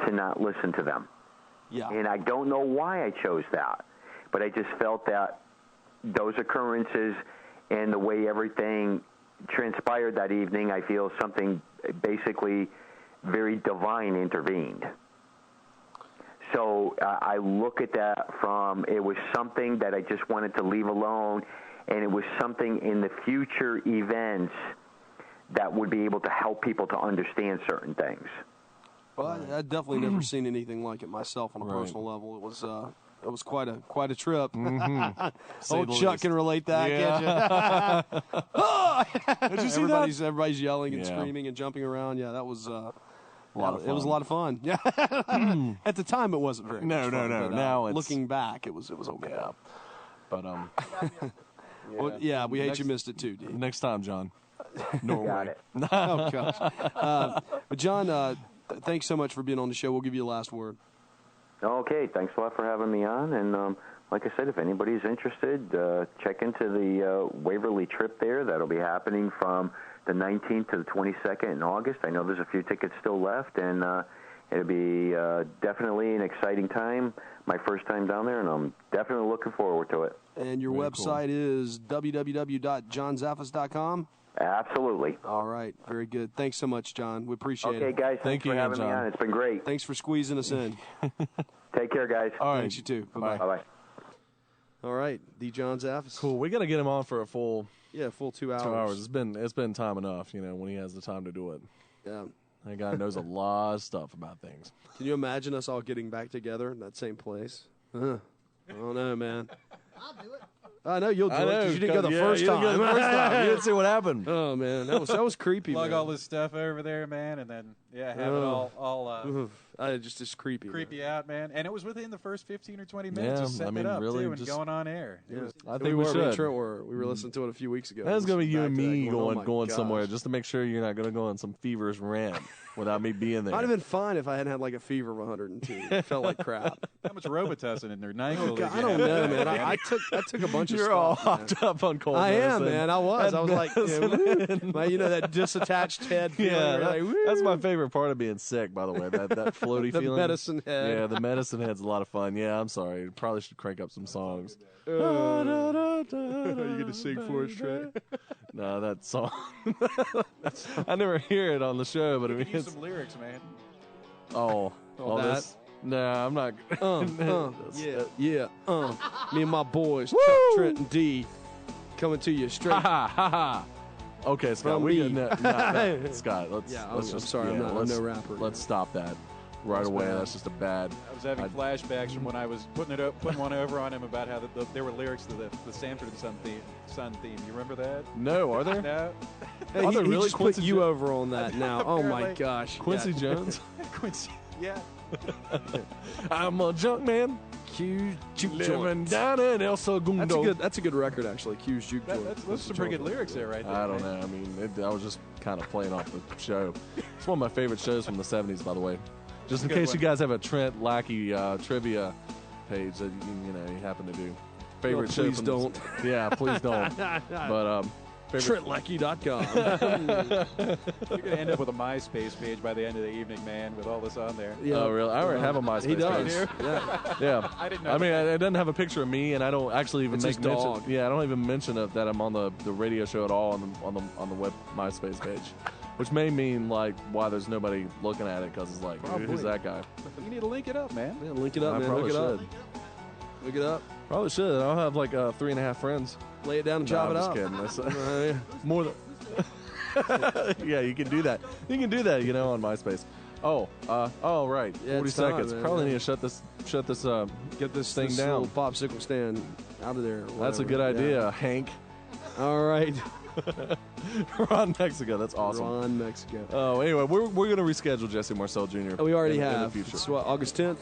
to not listen to them. Yeah. And I don't know why I chose that, but I just felt that those occurrences and the way everything transpired that evening, I feel something basically very divine intervened. So I look at that from, it was something that I just wanted to leave alone, and it was something in the future events that would be able to help people to understand certain things. Well, I've definitely never seen anything like it myself on a personal level. It was quite a trip. Mm-hmm. Old Chuck can relate that, can't you? Did you see that? Everybody's yelling and screaming and jumping around. Yeah, that was a lot of fun. It was a lot of fun. Yeah. At the time, it wasn't very much fun. No. But, now, looking back, it was okay. Yeah. But well, yeah, we hate you missed it too, D. Next time, John. Norway. Oh gosh. But John, thanks so much for being on the show. We'll give you the last word. Okay, thanks a lot for having me on. And like I said, if anybody's interested, check into the Waverly trip there. That'll be happening from the 19th to the 22nd in August. I know there's a few tickets still left, and it'll be definitely an exciting time. My first time down there, and I'm definitely looking forward to it. And your website is www.johnzaffis.com? Absolutely. All right. Very good. Thanks so much, John. We appreciate it. Okay, guys. Thanks for having me on. It's been great. Thanks for squeezing us in. Take care, guys. All right. Thanks, you too. Bye-bye. Bye-bye. All right. D. John Zaffis. Cool. We got to get him on for a full 2 hours. 2 hours. It's been time enough, when he has the time to do it. Yeah. That guy knows a lot of stuff about things. Can you imagine us all getting back together in that same place? I don't know, man. I'll do it. I know you'll do it because you didn't go the first you time. didn't go the first time. You didn't see what happened. Oh man, that was creepy. Plug man. all this stuff over there, man, and then have it all just creepy. creep man. you out, man. And it was within the first 15 or 20 minutes of setting it up really too and just- going on air. Yeah. I think we Me and should. Trent we were listening to it a few weeks ago. That's gonna be you and Back to that, me oh my going gosh. somewhere just to make sure you're not gonna go on some feverish rant without me being there. I'd have been fine if I hadn't had like a fever of 102. It felt like crap. How much Robitussin in their NyQuil? Oh, God, I don't know, man. I took a bunch of You're stuff. all man. hopped up on cold I am, medicine. man. I was like, you know, that disattached head feeling. Yeah, You're like, that's woo. my favorite part of being sick, by the way. That floaty The feeling. medicine head. Yeah, the medicine head's a lot of fun. Yeah, I'm sorry. Probably should crank up some songs. Are you gonna sing for us, Trent? No, that song. I never hear it on the show, but I You mean, could use it's some lyrics, man. all that? this. No, I'm not. Yeah. Me and my boys, Trent and D, coming to you straight. Ha ha ha ha. Okay, Scott. From We me. no, Scott. Let's. Yeah, let's I'm just, sorry, I'm yeah, not- I'm no rapper. Let's stop that right That's away. bad. That's just a bad. I was having flashbacks from when I was putting one over on him about how there were lyrics to the Sanford and Son theme. You remember that? No, are there? No. Hey, Are he there really just put Quincy you Jo- over on that now. Oh my Apparently. gosh. Quincy Yeah. Jones. Quincy. Yeah. I'm a junk man. Q's Juke Living Joint. down in El Segundo. That's a good record actually. Q's Juke Joint. That's some pretty good lyrics there, right there. I don't man. know. I mean, I was just kind of playing off the show. It's one of my favorite shows from the 70s, by the way. Just in Good case one. you guys have a Trent Lackey trivia page that you happen to do. Favorite show please from don't. Yeah, please don't. But favorite TrentLackey.com. You're gonna end up with a MySpace page by the end of the evening, man, with all this on there. Oh, really? I already have a MySpace He does. page. Yeah. Yeah. I didn't know. I mean, it doesn't have a picture of me, and I don't actually even It's make his mention. dog. Yeah, I don't even mention of that I'm on the radio show at all on the web MySpace page, which may mean like why there's nobody looking at it because it's like who's that guy? You need to link it up, man. Man, link it up, I man. probably Look it up. should. Look it up. Probably should. I'll have like 3.5 friends. Lay it down and No, chop I'm it just up. kidding. That's, more than. Yeah, you can do that. You can do that, on MySpace. Oh, right. Yeah, 40 it's time, seconds. man. Probably Yeah. need to shut this Get this thing this down. little popsicle stand out of there. That's a whatever. good idea, Yeah. Hank. All right. Ron Mexico. That's awesome. Ron Mexico. Oh, anyway, we're going to reschedule Jesse Marcel Jr. We already in have. the future. It's what, August 10th?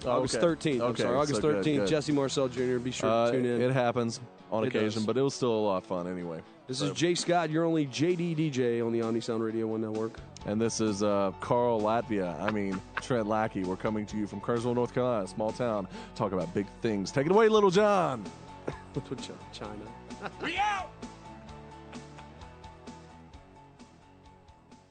Oh, August okay. 13th. I'm Okay, sorry. August so good, 13th. good. Jesse Marcel Jr. Be sure to tune in. It happens on It occasion, does. but it was still a lot of fun anyway. This is Jay Scott, your only JD DJ on the Omni Sound Radio 1 Network. And this is Carl Trent Lackey. We're coming to you from Kerrsville, North Carolina, a small town. Talk about big things. Take it away, Little John. China. We out!